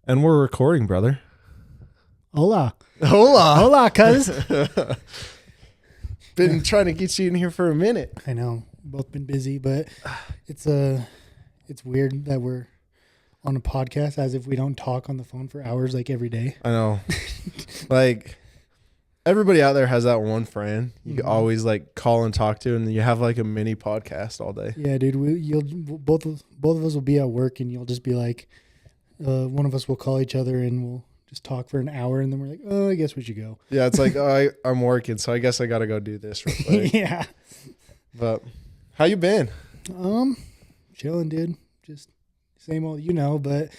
And we're recording, brother. Hola. Hola. Hola, cuz. Been trying to get you in here for a minute. I know. Both been busy, but it's weird that we're on a podcast as if we don't talk on the phone for hours like every day. I know. Like, everybody out there has that one friend you always like call and talk to, and you have like a mini podcast all day. Yeah, dude. Both of us will be at work, and you'll just be like, one of us will call each other, and we'll just talk for an hour, and then we're like, oh, I guess we should go. Yeah, it's like, oh, I'm working, so I guess I got to go do this real quick. Yeah. But how you been? Chilling, dude. Just same old, but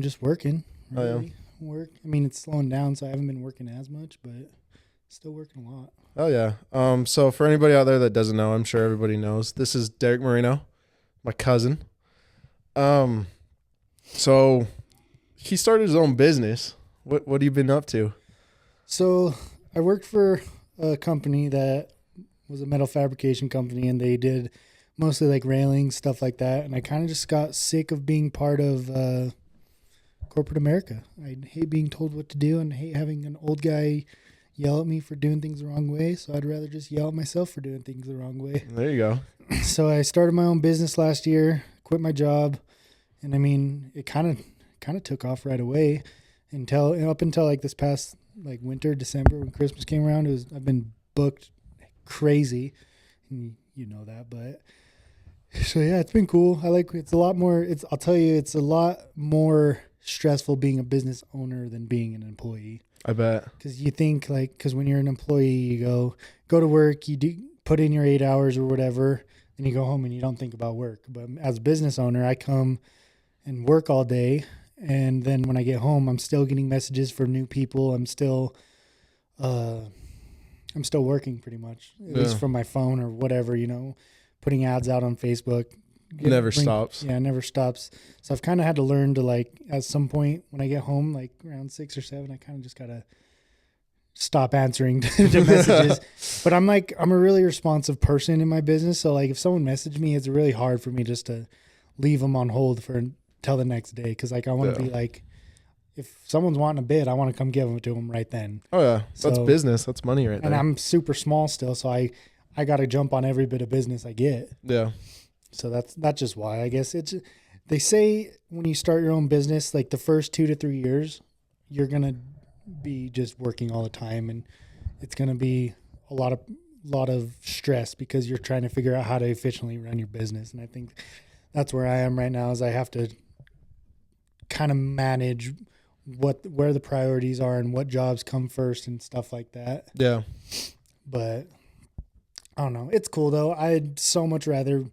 just working. Really. Work. I mean, it's slowing down, so I haven't been working as much, but still working a lot. Oh yeah. So for anybody out there that doesn't know, I'm sure everybody knows, this is Derrik Merino, my cousin. So he started his own business. What have you been up to? So I worked for a company that was a metal fabrication company, and they did mostly like railings, stuff like that. And I kind of just got sick of being part of corporate America. I hate being told what to do and hate having an old guy yell at me for doing things the wrong way. So I'd rather just yell at myself for doing things the wrong way. There you go. So I started my own business last year, quit my job. And I mean, it kind of took off right away up until like this past like winter, December, when Christmas came around. I've been booked crazy, and you know that. But so yeah, it's been cool. It's a lot more. I'll tell you, it's a lot more stressful being a business owner than being an employee. I bet. Because you think because when you're an employee, you go to work, you put in your 8 hours or whatever, and you go home and you don't think about work. But as a business owner, I come and work all day, and then when I get home, I'm still getting messages from new people. I'm still working pretty much, at least from my phone or whatever, putting ads out on Facebook. Never stops. Yeah, it never stops. So I've kind of had to learn to at some point when I get home, like around 6 or 7, I kind of just got to stop answering to messages. But I'm a really responsive person in my business. So like if someone messaged me, it's really hard for me just to leave them on hold until the next day. Cause I want to be like, if someone's wanting a bid, I want to come give them to them right then. Oh yeah. That's business. That's money right there. And I'm super small still. So I got to jump on every bit of business I get. Yeah. So that's just why, I guess. They say when you start your own business, like the first 2 to 3 years, you're going to be just working all the time, and it's going to be a lot of stress because you're trying to figure out how to efficiently run your business. And I think that's where I am right now, is I have to kind of manage where the priorities are and what jobs come first and stuff like that. Yeah. But I don't know. It's cool though. I'd so much rather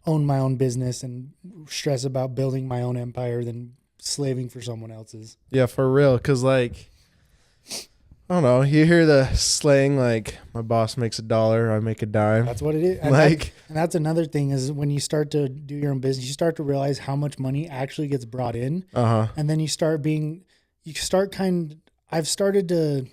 own my own business and stress about building my own empire than slaving for someone else's. Yeah, for real. Cause like, I don't know, you hear the slang, like my boss makes $1, I make a dime. That's what it is. And that's another thing, is when you start to do your own business, you start to realize how much money actually gets brought in. And then I've started to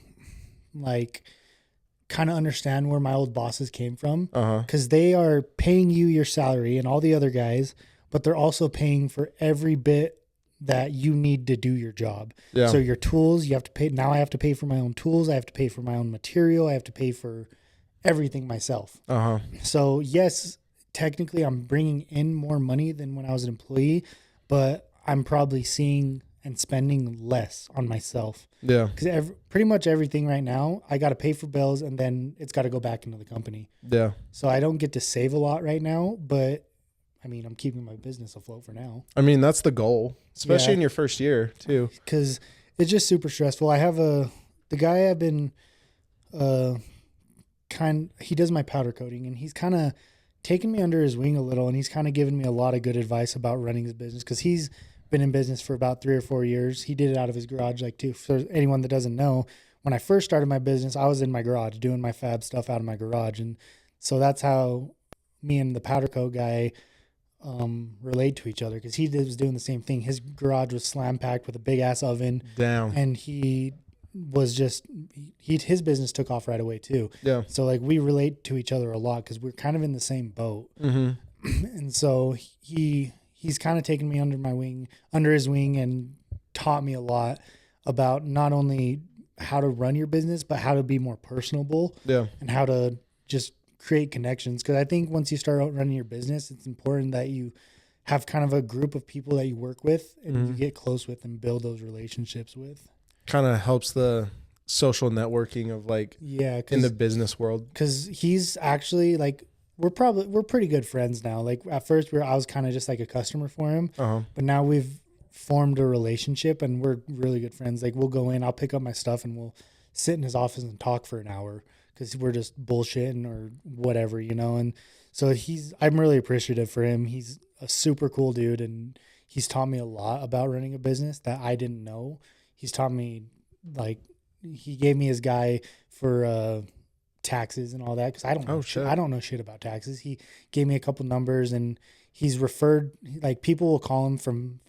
kind of understand where my old bosses came from, because they are paying you your salary and all the other guys, but they're also paying for every bit that you need to do your job. Yeah. So your tools, you have to pay. Now I have to pay for my own tools. I have to pay for my own material. I have to pay for everything myself. So yes, technically I'm bringing in more money than when I was an employee, but I'm probably seeing and spending less on myself. Yeah. Because pretty much everything right now, I got to pay for bills, and then it's got to go back into the company. Yeah. So I don't get to save a lot right now, but I mean, I'm keeping my business afloat for now. I mean, that's the goal, especially in your first year too. Because it's just super stressful. I have the guy I've been, he does my powder coating, and he's kind of taken me under his wing a little, and he's kind of given me a lot of good advice about running his business, because he's been in business for about 3 or 4 years. He did it out of his garage, too. For anyone that doesn't know, when I first started my business, I was in my garage doing my fab stuff out of my garage. And so that's how me and the powder coat guy relate to each other, because he was doing the same thing. His garage was slam packed with a big ass oven. Damn. And he was just, his business took off right away too. Yeah. So we relate to each other a lot, because we're kind of in the same boat. And so he's kind of taken me under his wing and taught me a lot about not only how to run your business, but how to be more personable. Yeah. And how to just create connections. Because I think once you start out running your business, it's important that you have kind of a group of people that you work with and you get close with and build those relationships with. Kind of helps the social networking of like, in the business world. Because he's actually like, we're pretty good friends now. Like at first I was kind of just like a customer for him, but now we've formed a relationship and we're really good friends. Like we'll go in, I'll pick up my stuff and we'll sit in his office and talk for an hour because we're just bullshitting or whatever, you know? And so I'm really appreciative for him. He's a super cool dude and he's taught me a lot about running a business that I didn't know. He's taught me, like, he gave me his guy for taxes and all that because I don't know shit about taxes. He gave me a couple numbers and he's referred, like, people will call him from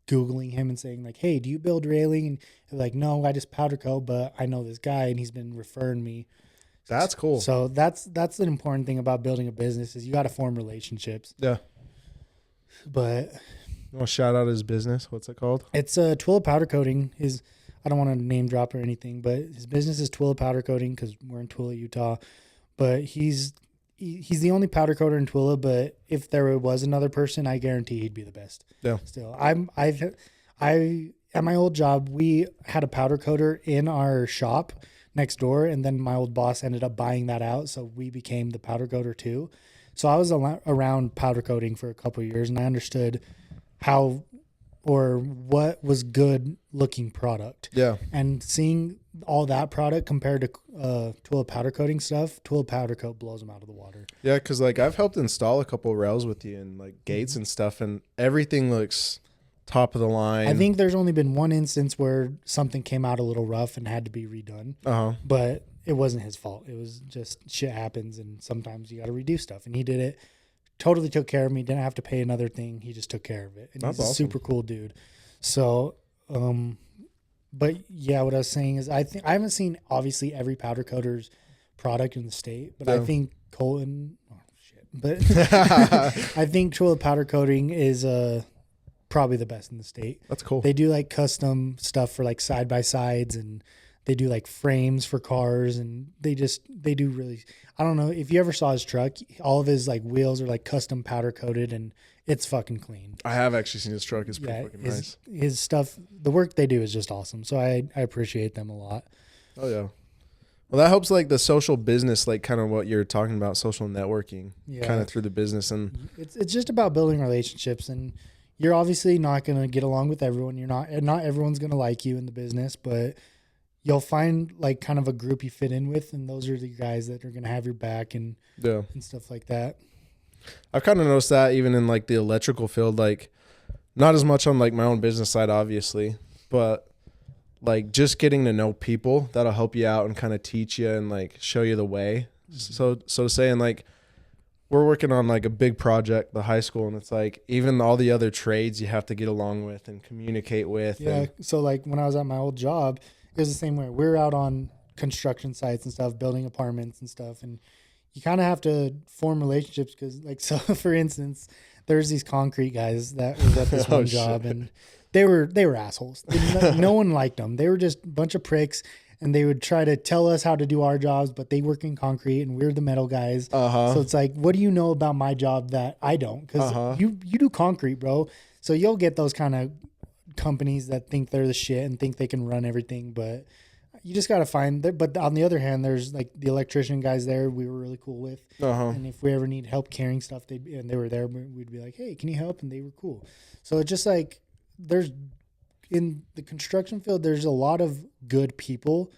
Googling him and saying like, hey, do you build railing? And they're like, no, I just powder coat, but I know this guy and he's been referring me. That's cool. So that's an important thing about building a business is you got to form relationships. Yeah. But you want to shout out his business? What's it called? It's Twilla Powder Coating. I don't want to name drop or anything, but his business is Twilla Powder Coating because we're in Twilla, Utah. But he's the only powder coater in Twilla. But if there was another person, I guarantee he'd be the best. Yeah. Still, at my old job, we had a powder coater in our shop next door, and then my old boss ended up buying that out, so we became the powder coater too. So I was around powder coating for a couple of years, and I understood how or what was good looking product. Yeah. And seeing all that product compared to Twilla powder coating stuff, Twilla powder coat blows them out of the water. Yeah, because like I've helped install a couple of rails with you and like gates and stuff, and everything looks top of the line. I think there's only been one instance where something came out a little rough and had to be redone. But it wasn't his fault. It was just shit happens, and sometimes you got to redo stuff. And he did it. Totally took care of me. Didn't have to pay another thing. He just took care of it. And That's he's a awesome. super cool dude. So, but yeah, what I was saying is I haven't seen obviously every powder coater's product in the state, but I think but I think Twilla powder coating is probably the best in the state. That's cool. They do like custom stuff for like side by sides, and they do like frames for cars, and they do really, I don't know if you ever saw his truck, all of his like wheels are like custom powder coated and it's fucking clean. I have actually seen his truck. It's pretty fucking nice. His stuff, the work they do is just awesome. So I appreciate them a lot. Oh yeah. Well, that helps like the social business, like kind of what you're talking about, social networking, kind of through the business. And it's just about building relationships, and you're obviously not going to get along with everyone. Not everyone's going to like you in the business, but you'll find like kind of a group you fit in with, and those are the guys that are going to have your back and stuff like that. I've kind of noticed that even in like the electrical field, like not as much on like my own business side, obviously, but like just getting to know people that'll help you out and kind of teach you and like show you the way. So saying like we're working on like a big project, the high school, and it's like even all the other trades you have to get along with and communicate with. Yeah. So like when I was at my old job, it was the same way. We're out on construction sites and stuff, building apartments and stuff, and you kind of have to form relationships because, like, so for instance, there's these concrete guys that was at this one job, and they were assholes. No one liked them. They were just a bunch of pricks, and they would try to tell us how to do our jobs, but they work in concrete, and we're the metal guys. So it's like, what do you know about my job that I don't? Because you do concrete, bro. So you'll get those kind of companies that think they're the shit and think they can run everything, but you just got to find there. But on the other hand, there's like the electrician guys there we were really cool with. And if we ever need help carrying stuff, they were there, we'd be like, hey, can you help? And they were cool. So it's just like there's in the construction field, there's a lot of good people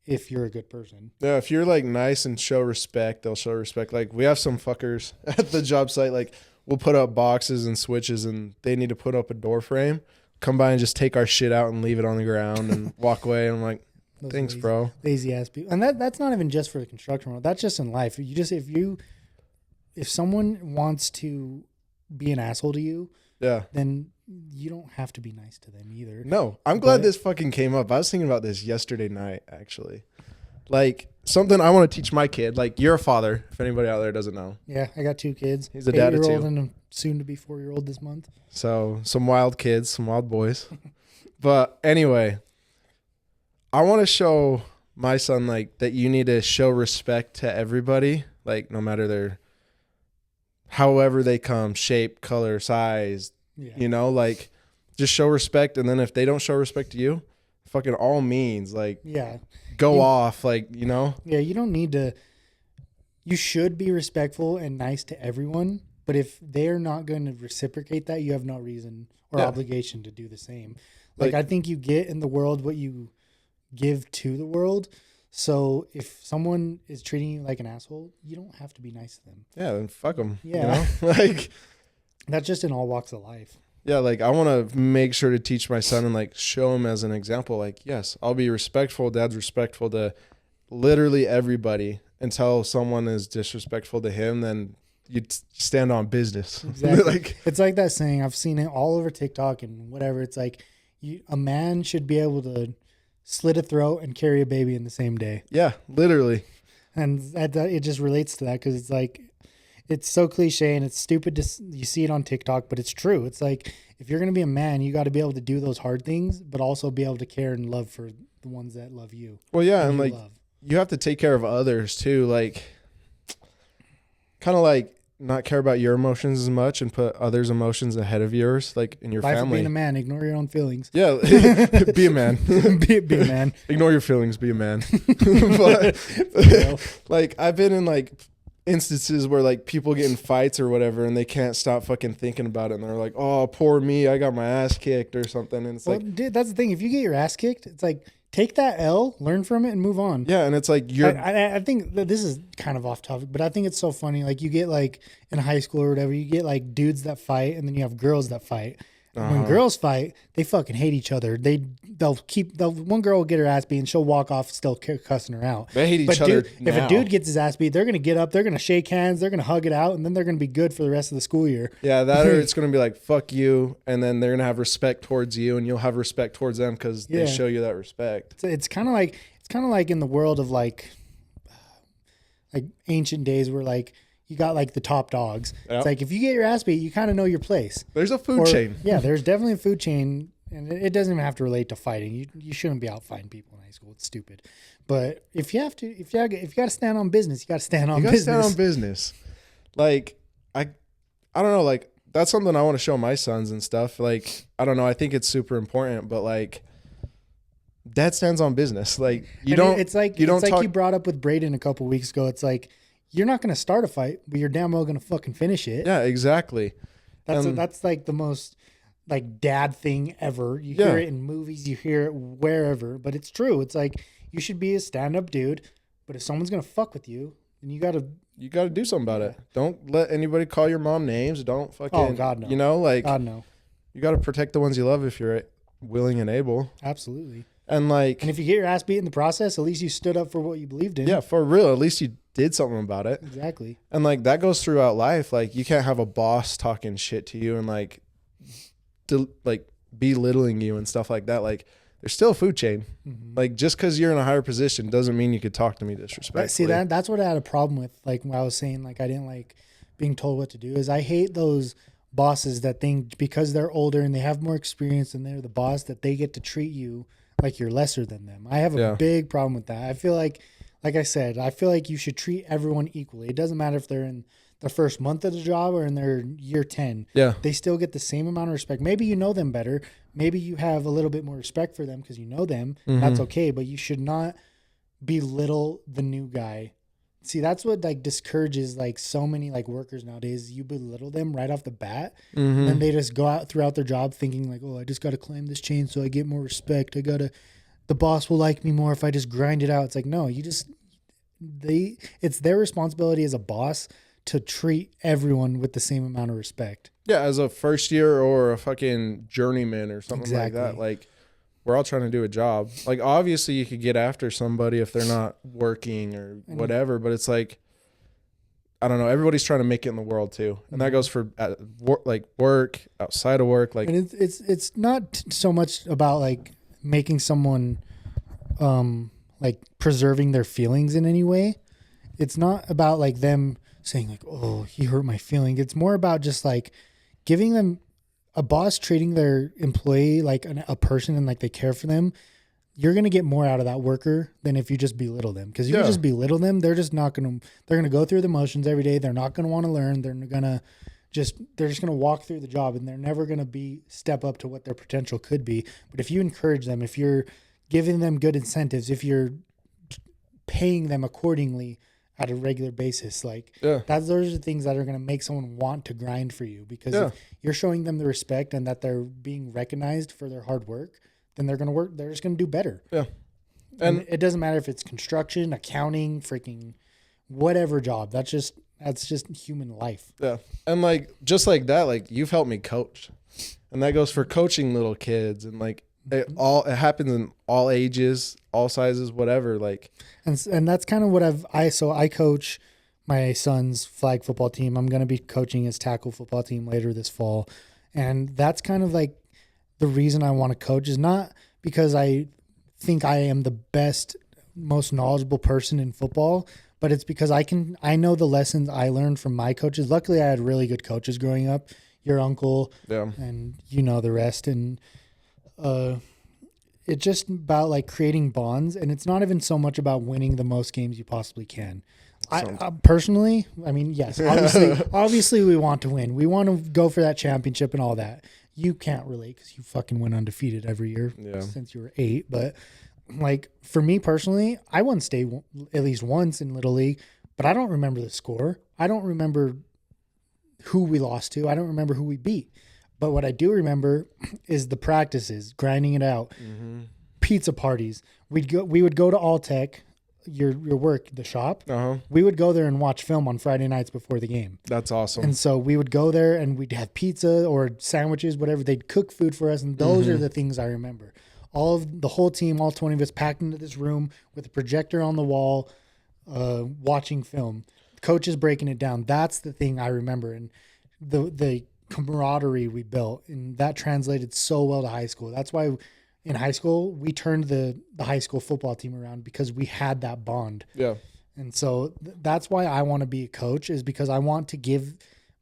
if you're a good person. Yeah, if you're like nice and show respect, they'll show respect. Like we have some fuckers at the job site, like we'll put up boxes and switches and they need to put up a door frame. Come by and just take our shit out and leave it on the ground and walk away. And I'm like, thanks, bro. Lazy ass people. And that's not even just for the construction world. That's just in life. If someone wants to be an asshole to you, then you don't have to be nice to them either. No, I'm glad this fucking came up. I was thinking about this yesterday night, actually. Like something I want to teach my kid. Like you're a father, if anybody out there doesn't know. Yeah, I got 2 kids. He's a dad of 2. And a soon to be 4-year-old this month. So some wild kids, some wild boys. But anyway, I want to show my son like that you need to show respect to everybody, like no matter their, however they come, shape, color, size, you know, like just show respect. And then if they don't show respect to you, fucking all means, like, go off, like, you know? Yeah, you don't need to, you should be respectful and nice to everyone. But if they're not going to reciprocate that, you have no reason or obligation to do the same. Like, I think you get in the world what you give to the world. So if someone is treating you like an asshole, you don't have to be nice to them. Yeah, then fuck them. Yeah. You know? Like, that's just in all walks of life. Yeah, like I want to make sure to teach my son and like show him as an example. Like, yes, I'll be respectful. Dad's respectful to literally everybody. Until someone is disrespectful to him, then you stand on business. Exactly. Like, it's like that saying. I've seen it all over TikTok and whatever. It's like a man should be able to slit a throat and carry a baby in the same day. Yeah, literally. And it just relates to that because it's like, it's so cliche and it's stupid you see it on TikTok, but it's true. It's like, if you're going to be a man, you got to be able to do those hard things, but also be able to care and love for the ones that love you. Well, yeah. And like, you have to take care of others too. Like, kind of like not care about your emotions as much and put others' emotions ahead of yours, like in your family. For being a man, ignore your own feelings. Yeah. Be a man. be a man. Ignore your feelings. Be a man. But like, I've been in like instances where like people get in fights or whatever and they can't stop fucking thinking about it. And they're like, oh, poor me. I got my ass kicked or something. And it's like, dude, that's the thing. If you get your ass kicked, it's like, take that L, learn from it, and move on. Yeah, and it's like I think that this is kind of off topic, but I think it's so funny. Like you get like in high school or whatever, you get like dudes that fight, and then you have girls that fight. When girls fight, they fucking hate each other. One girl will get her ass beat and she'll walk off still cussing her out. They hate each other now. If a dude gets his ass beat, they're going to get up, they're going to shake hands, they're going to hug it out, and then they're going to be good for the rest of the school year. Yeah, that or it's going to be like, fuck you, and then they're going to have respect towards you, and you'll have respect towards them because they show you that respect. It's kind of like in the world of like ancient days where like, you got like the top dogs. Yep. It's like if you get your ass beat, you kind of know your place. There's a food chain. Yeah, there's definitely a food chain, and it doesn't even have to relate to fighting. You shouldn't be out fighting people in high school. It's stupid. But if you got to stand on business, you got to stand on business. You got to stand on business. Like I don't know. Like that's something I want to show my sons and stuff. Like I don't know. I think it's super important. But like, dad stands on business. Like you don't. It's like you brought up with Braden a couple weeks ago. It's like, you're not going to start a fight, but you're damn well going to fucking finish it. Yeah, exactly. That's like the most like dad thing ever. You hear it in movies, you hear it wherever, but it's true. It's like you should be a stand-up dude, but if someone's going to fuck with you, then you got to do something about it. Don't let anybody call your mom names. Don't fucking Oh God, no. You know, like God no. You got to protect the ones you love if you're willing and able. Absolutely. And if you get your ass beat in the process, at least you stood up for what you believed in. Yeah, for real. At least you did something about it. Exactly. And like that goes throughout life. Like you can't have a boss talking shit to you and like belittling you and stuff like that. Like there's still a food chain. Mm-hmm. Like just because you're in a higher position doesn't mean you could talk to me disrespectfully. See, that's what I had a problem with. Like when I was saying like I didn't like being told what to do, is I hate those bosses that think because they're older and they have more experience and they're the boss that they get to treat you like you're lesser than them. I have a big problem with that. I feel like I said, I feel like you should treat everyone equally. It doesn't matter if they're in the first month of the job or in their year 10. Yeah. They still get the same amount of respect. Maybe you know them better. Maybe you have a little bit more respect for them because you know them. Mm-hmm. That's okay. But you should not belittle the new guy. See, that's what like discourages like so many like workers nowadays. You belittle them right off the bat, mm-hmm. and then they just go out throughout their job thinking like, oh, I just got to climb this chain so I get more respect. The boss will like me more if I just grind it out. It's like, no, it's their responsibility as a boss to treat everyone with the same amount of respect. Yeah, as a first year or a fucking journeyman or something like that. Like we're all trying to do a job. Like obviously you could get after somebody if they're not working or whatever, but it's like, I don't know. Everybody's trying to make it in the world too. And that goes for work, outside of work. Like, and it's not so much about like making someone, like preserving their feelings in any way. It's not about like them saying like, oh, he hurt my feeling. It's more about just like giving them a boss treating their employee like a person and like they care for them, you're going to get more out of that worker than if you just belittle them. Because you just belittle them, they're just not going to, they're going to go through the motions every day. They're not going to want to learn. They're just going to walk through the job, and they're never going to step up to what their potential could be. But if you encourage them, if you're giving them good incentives, if you're paying them accordingly at a regular basis, like those are the things that are going to make someone want to grind for you, because if you're showing them the respect and that they're being recognized for their hard work, then they're going to work. They're just going to do better. Yeah. And it doesn't matter if it's construction, accounting, freaking whatever job. That's just human life. Yeah. And like, just like that, like you've helped me coach, and that goes for coaching little kids, and like it happens in all ages, all sizes, whatever. Like, and that's kind of what I coach my son's flag football team. I'm going to be coaching his tackle football team later this fall. And that's kind of like the reason I want to coach, is not because I think I am the best, most knowledgeable person in football, but it's because I know the lessons I learned from my coaches. Luckily, I had really good coaches growing up. Your uncle, and you know the rest. And it's just about like creating bonds, and it's not even so much about winning the most games you possibly can. I personally, I mean, yes, obviously we want to win. We want to go for that championship and all that. You can't relate because you fucking went undefeated every year since you were 8. But like for me personally, I won state at least once in Little League, but I don't remember the score. I don't remember who we lost to. I don't remember who we beat. But what I do remember is the practices, grinding it out, pizza parties. We would go to Alltech, your work, the shop. We would go there and watch film on Friday nights before the game. That's awesome. And so we would go there and we'd have pizza or sandwiches, whatever. They'd cook food for us, and those are the things I remember. The whole team, all 20 of us, packed into this room with a projector on the wall, watching film. Coaches breaking it down. That's the thing I remember, and the camaraderie we built, and that translated so well to high school. That's why in high school we turned the high school football team around, because we had that bond. Yeah. And so that's why I want to be a coach, is because I want to give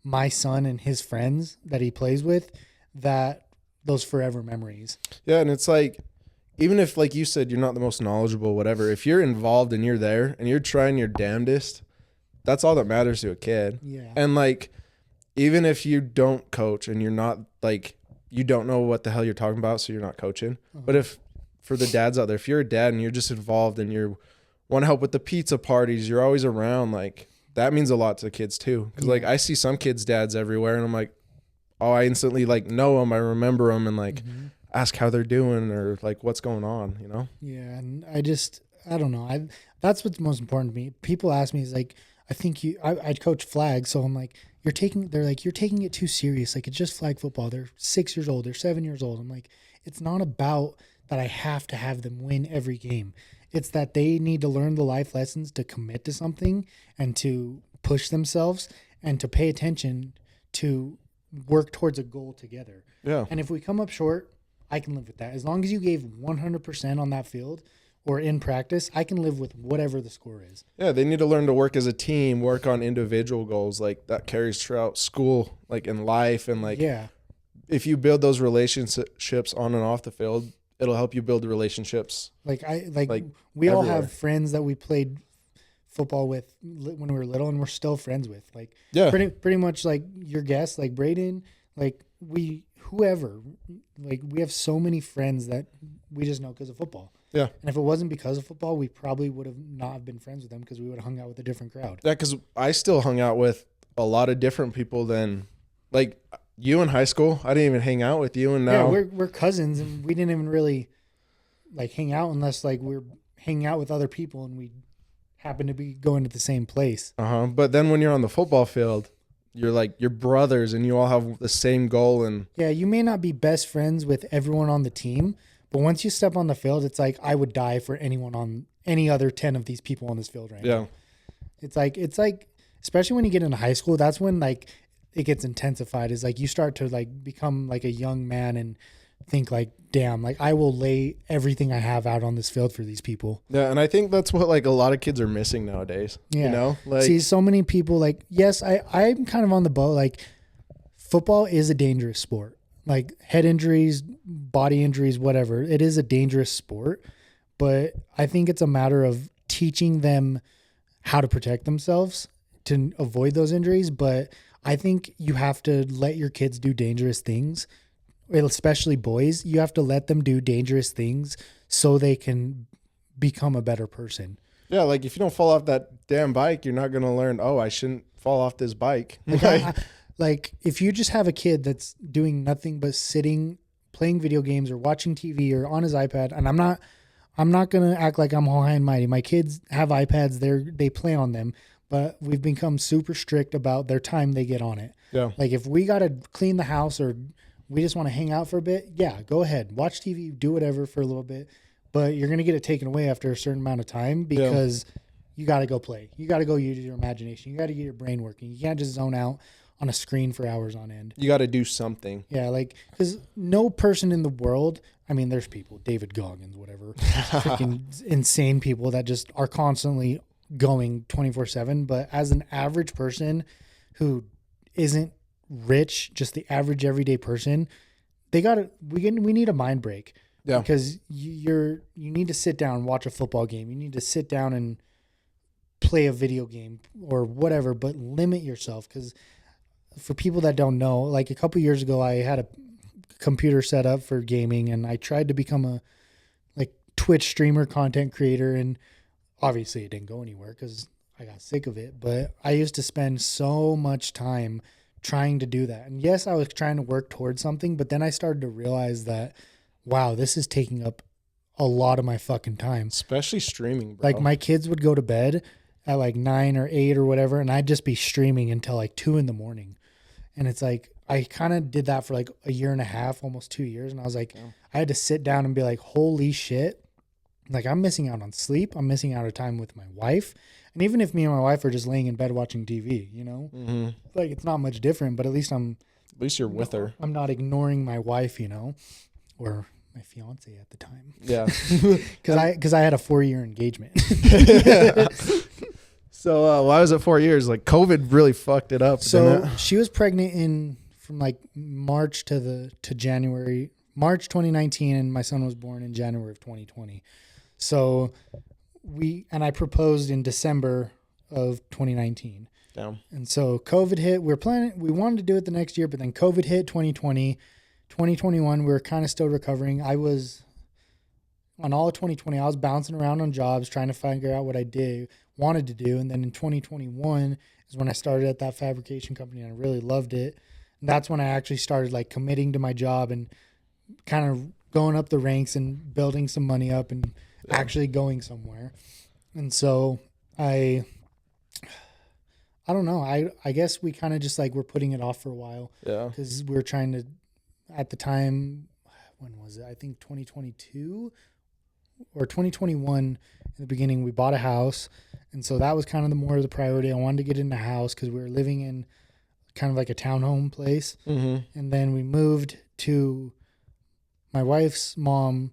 my son and his friends that he plays with those forever memories. Yeah. And it's like, even if, like you said, you're not the most knowledgeable, whatever, if you're involved and you're there and you're trying your damnedest, that's all that matters to a kid. Yeah. And like, even if you don't coach and you're not like, you don't know what the hell you're talking about, so you're not coaching. But if, for the dads out there, if you're a dad and you're just involved and you want to help with the pizza parties, you're always around, like that means a lot to the kids too. Cause like I see some kids' dads everywhere, and I'm like, oh, I instantly like know them. I remember them, and like ask how they're doing or like what's going on, you know? Yeah. And I don't know. That's what's most important to me. People ask me, is like, I coach flag. So I'm like, you're taking it too serious. Like, it's just flag football. They're 6 years old. They're 7 years old. I'm like, it's not about that I have to have them win every game. It's that they need to learn the life lessons to commit to something and to push themselves and to pay attention to work towards a goal together. Yeah. And if we come up short, I can live with that. As long as you gave 100% on that field or in practice, I can live with whatever the score is. Yeah, they need to learn to work as a team, work on individual goals. Like that carries throughout school, like in life. And like, if you build those relationships on and off the field, it'll help you build relationships. We everywhere. All have friends that we played football with when we were little, and we're still friends with. Like, pretty much like your guest, like Braden, like whoever, like we have so many friends that we just know because of football. Yeah. And if it wasn't because of football, we probably would have not been friends with them, because we would have hung out with a different crowd. Yeah, because I still hung out with a lot of different people than, like, you in high school. I didn't even hang out with you, and now we're cousins, and we didn't even really like hang out unless like we're hanging out with other people and we happen to be going to the same place. But then when you're on the football field, you're like, you're brothers and you all have the same goal. And yeah, you may not be best friends with everyone on the team, but once you step on the field, it's like, I would die for anyone on any other 10 of these people on this field right now. It's like, especially when you get into high school, that's when like it gets intensified. Is like, you start to like become like a young man and think like, damn, like I will lay everything I have out on this field for these people. Yeah. And I think that's what like a lot of kids are missing nowadays. Yeah. You know, like, see so many people like, yes, I'm kind of on the boat. Like, football is a dangerous sport. like head injuries, body injuries, whatever. It is a dangerous sport, but I think it's a matter of teaching them how to protect themselves to avoid those injuries. But I think you have to let your kids do dangerous things, especially boys. You have to let them do dangerous things so they can become a better person. Yeah, like if you don't fall off that damn bike, you're not going to learn, oh, I shouldn't fall off this bike. Like if you just have a kid that's doing nothing but sitting, playing video games or watching TV or on his iPad, and I'm not going to act like I'm high and mighty. My kids have iPads, they play on them, but we've become super strict about their time they get on it. Yeah. Like if we got to clean the house or we just want to hang out for a bit, yeah, go ahead. Watch TV, do whatever for a little bit. But you're going to get it taken away after a certain amount of time because you got to go play. You got to go use your imagination. You got to get your brain working. You can't just zone out on a screen for hours on end. You got to do something. Yeah, like, because no person in the world, I mean, there's people, David Goggins, whatever, freaking insane people that just are constantly going 24/7. But as an average person who isn't rich, just the average everyday person, we need a mind break. Yeah. Because you need to sit down and watch a football game. You need to sit down and play a video game or whatever, but limit yourself. Because for people that don't know, like a couple years ago, I had a computer set up for gaming and I tried to become a like Twitch streamer, content creator. And obviously it didn't go anywhere because I got sick of it. But I used to spend so much time trying to do that. And yes, I was trying to work towards something, but then I started to realize that, wow, this is taking up a lot of my fucking time. Especially streaming, bro. Like my kids would go to bed at like 9 or 8 or whatever, and I'd just be streaming until like 2 a.m. And it's like, I kind of did that for like a year and a half, almost 2 years. And I was like, I had to sit down and be like, holy shit. Like I'm missing out on sleep. I'm missing out on time with my wife. And even if me and my wife are just laying in bed watching TV, you know, like it's not much different, but at least you're with her. I'm not ignoring my wife, you know, or my fiance at the time. Yeah. Because I had a 4-year engagement. So why was it 4 years? Like COVID really fucked it up. So she was pregnant from like March to January, March 2019, and my son was born in January of 2020. So I proposed in December of 2019. Damn. And so COVID hit. We wanted to do it the next year, but then COVID hit 2020. 2021, we were kind of still recovering. I was on all of 2020, I was bouncing around on jobs, trying to figure out what I wanted to do. And then in 2021 is when I started at that fabrication company and I really loved it. And that's when I actually started like committing to my job and kind of going up the ranks and building some money up and actually going somewhere. And so I don't know. I guess we kind of just like were putting it off for a while. Yeah. Because we were trying to, at the time, when was it? I think 2022 or 2021 in the beginning, we bought a house. And so that was kind of more of the priority. I wanted to get in the house because we were living in kind of like a townhome place. Mm-hmm. And then we moved to, my wife's mom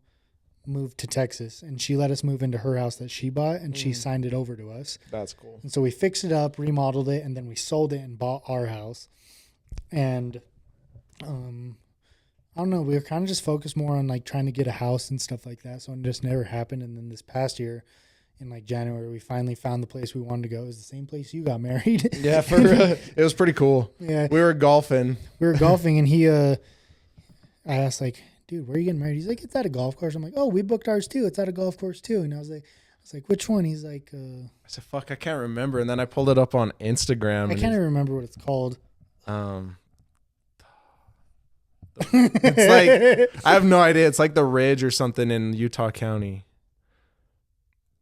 moved to Texas and she let us move into her house that she bought and she signed it over to us. That's cool. And so we fixed it up, remodeled it, and then we sold it and bought our house. And I don't know, we were kind of just focused more on like trying to get a house and stuff like that. So it just never happened. And then this past year in like January, we finally found the place we wanted to go. It was the same place you got married. Yeah, it was pretty cool. Yeah. We were golfing. And I asked like, dude, where are you getting married? He's like, it's at a golf course. I'm like, oh, we booked ours too. It's at a golf course too. And I was like, which one? He's like, I said, fuck, I can't remember. And then I pulled it up on Instagram. I can't even remember what it's called. It's like, I have no idea. It's like the Ridge or something in Utah County.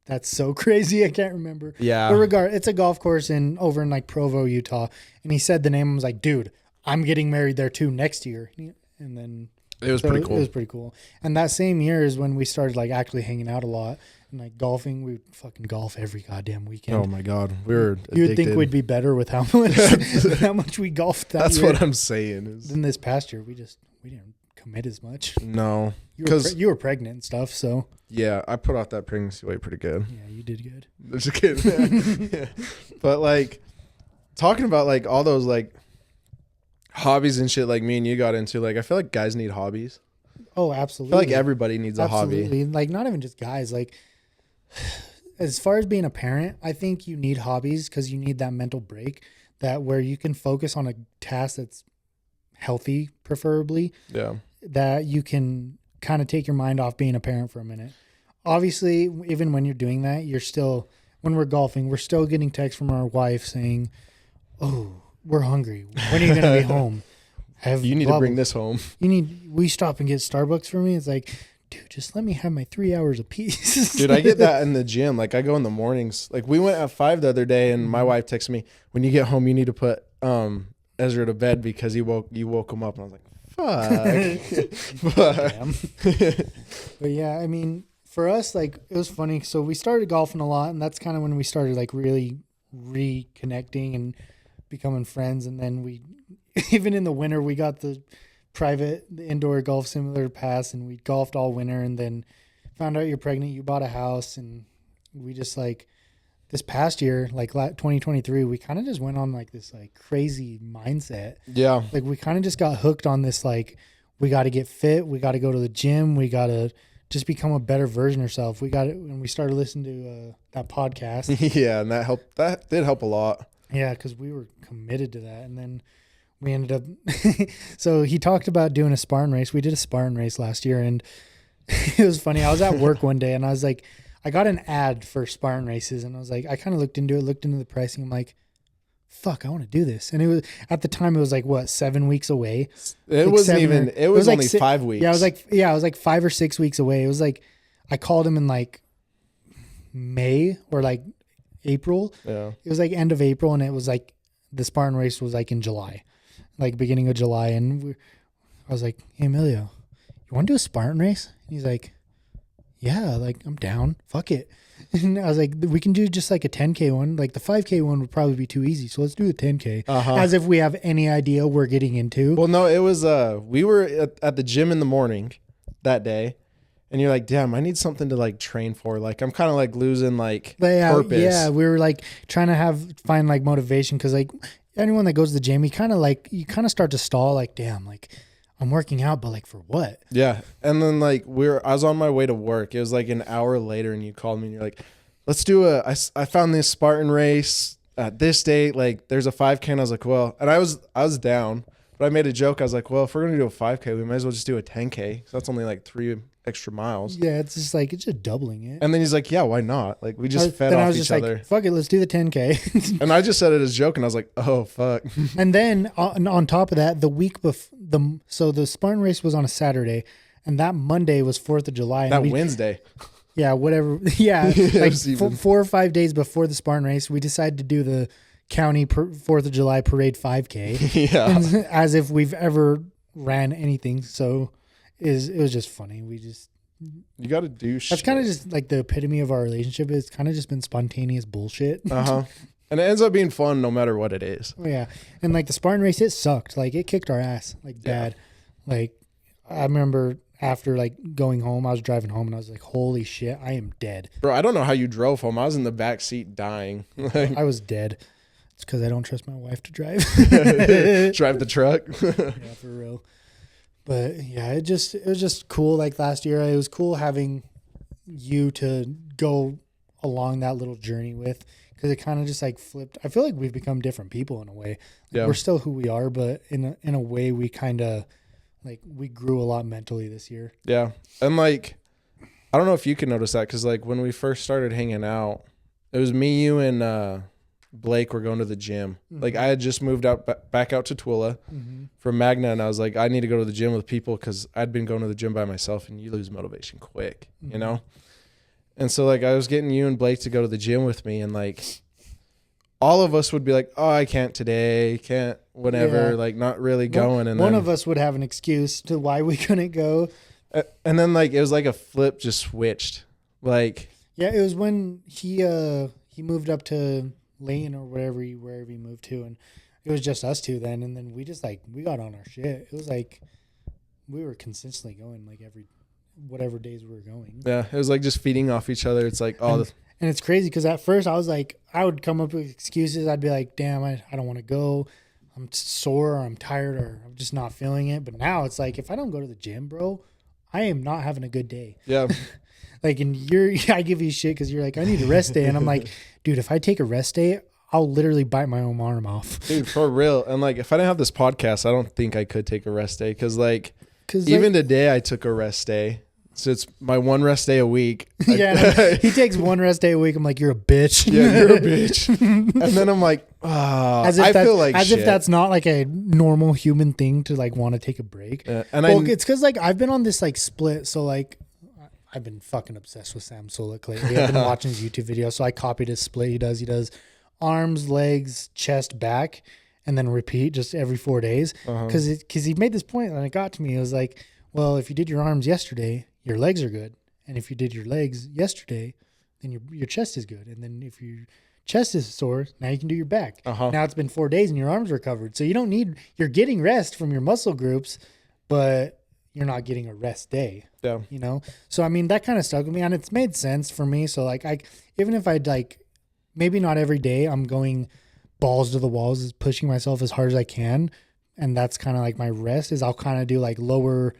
That's so crazy. I can't remember. Yeah. But it's a golf course over in like Provo, Utah. And he said the name. I was like, dude, I'm getting married there too next year. And then it was pretty cool. It was pretty cool. And that same year is when we started like actually hanging out a lot and like golfing. We would fucking golf every goddamn weekend. Oh my God. We were addicted. You would think we'd be better with how much we golfed that year. What I'm saying. Then this past year, we didn't commit as much. No. You were pregnant and stuff, so. Yeah, I put off that pregnancy weight pretty good. Yeah, you did good. Just kidding. Yeah. But like talking about like all those like hobbies and shit like me and you got into, like, I feel like guys need hobbies. Oh, I absolutely. feel like everybody needs a hobby. Like, not even just guys. Like, as far as being a parent, I think you need hobbies because you need that mental break that where you can focus on a task that's healthy, preferably. Yeah. That you can kind of take your mind off being a parent for a minute. Obviously, even when you're doing that, you're still, when we're golfing, we're still getting texts from our wife saying, "Oh, we're hungry. When are you going to be home? You need to bring this home. We stop and get Starbucks for me." It's like, dude, just let me have my 3 hours of peace. Dude, I get that in the gym. Like, I go in the mornings. Like, we went at 5 the other day, and my wife texted me, "When you get home, you need to put Ezra to bed because you woke him up." And I was like, "Fuck." But yeah, I mean, for us, like, it was funny. So we started golfing a lot, and that's kind of when we started like really reconnecting and becoming friends. And then we, even in the winter, we got the indoor golf simulator pass, and we golfed all winter, and then found out you're pregnant, you bought a house, and we just like this past year, like 2023, we kind of just went on like this like crazy mindset. Yeah. Like we kind of just got hooked on this, like, we got to get fit, we got to go to the gym, we got to just become a better version of ourselves. We got it when we started listening to that podcast. Yeah, and that did help a lot. Yeah, because we were committed to that. And then we ended up so he talked about doing a Spartan race. We did a Spartan race last year, and it was funny. I was at work one day, and I was like, I got an ad for Spartan races, and I was like, I kind of looked into the pricing. I'm like, fuck, I want to do this. And it was, at the time, it was like, what, 7 weeks away? It like wasn't even, it was only like 5 weeks. Yeah, it was like 5 or 6 weeks away. It was like, I called him in like May or like April. Yeah. It was like end of April, and it was like, the Spartan race was like in July, like beginning of July. And I was like, "Hey, Emilio, you want to do a Spartan race?" And he's like, "Yeah, like I'm down. Fuck it." And I was like, "We can do just like a 10K one. Like the 5K one would probably be too easy. So let's do the 10K." As if we have any idea we're getting into. Well, no, it was, we were at the gym in the morning that day, and you're like, "Damn, I need something to like train for." Like, I'm kind of like losing like purpose. Yeah, we were like trying to find like motivation. Cause like anyone that goes to the gym, you kind of start to stall, like, damn, like I'm working out, but like for what? Yeah. And then like I was on my way to work. It was like an hour later, and you called me and you're like, "Let's do I found this Spartan race at this date. Like there's a 5K." And I was like, well, and I was down, but I made a joke. I was like, well, if we're going to do a 5K, we might as well just do a 10K. So that's only like 3 extra miles. Yeah. It's just doubling it. And then he's like, "Yeah, why not?" Like we just fed off each other. Like, fuck it, let's do the 10K. And I just said it as a joke, and I was like, "Oh fuck." And then on top of that, the week before the Spartan race was on a Saturday, and that Monday was 4th of July. And Wednesday. Yeah, whatever. Yeah, like 4 or 5 days before the Spartan race, we decided to do the county 4th of July parade 5K. Yeah. As if we've ever ran anything. So it was just funny. You got to do shit. That's kind of just like the epitome of our relationship. It's kind of just been spontaneous bullshit. And it ends up being fun no matter what it is. Oh, yeah. And like the Spartan race, it sucked. Like it kicked our ass like bad. Yeah. Like I remember after like going home, I was driving home and I was like, holy shit, I am dead. Bro, I don't know how you drove home. I was in the back seat dying. I was dead. It's because I don't trust my wife to drive. Drive the truck. Yeah, for real. But yeah, it was just cool. Like last year, it was cool having you to go along that little journey with, because it kind of just like flipped. I feel like we've become different people in a way. Like, yeah. We're still who we are, but in a way we kind of like we grew a lot mentally this year. Yeah. And like, I don't know if you can notice that, because like when we first started hanging out, it was me, you, and Blake were going to the gym. Mm-hmm. Like I had just moved back out to Twilla from Magna, and I was like, I need to go to the gym with people, because I'd been going to the gym by myself, and you lose motivation quick, you know? And so like I was getting you and Blake to go to the gym with me, and like all of us would be like, oh, I can't today, can't whatever, like not really going. And one of us would have an excuse to why we couldn't go. And then like it was like a flip just switched. Like, yeah, it was when he moved up to Layton or wherever he moved to, and it was just us two then. And then we just like we got on our shit. It was like we were consistently going like every whatever days we were going. Yeah, it was like just feeding off each other. It's like and it's crazy because at first I was like, I would come up with excuses. I'd be like, damn, I don't want to go. I'm sore or I'm tired or I'm just not feeling it. But now it's like, if I don't go to the gym, bro, I am not having a good day. Yeah. Like, and I give you shit because you're like, I need a rest day. And I'm like, dude, if I take a rest day, I'll literally bite my own arm off. Dude, for real. And like, if I didn't have this podcast, I don't think I could take a rest day. Cause even today I took a rest day. So it's my one rest day a week. Yeah. He takes one rest day a week. I'm like, you're a bitch. Yeah, you're a bitch. And then I'm like, I feel like as shit. if that's not like a normal human thing to like want to take a break. It's because like I've been on this like split. So like I've been fucking obsessed with Sam Sulek lately. I've been watching his YouTube videos. So I copied his split. He does arms, legs, chest, back, and then repeat just every 4 days. Because he made this point and it got to me. It was like, well, if you did your arms yesterday, your legs are good. And if you did your legs yesterday, then your chest is good. And then if your chest is sore, now you can do your back. Now it's been 4 days and your arms recovered. So you're getting rest from your muscle groups, but you're not getting a rest day. Yeah. You know? So, I mean, that kind of stuck with me and it's made sense for me. So like even if I'd like, maybe not every day I'm going balls to the walls, pushing myself as hard as I can. And that's kind of like my rest is I'll kind of do like lower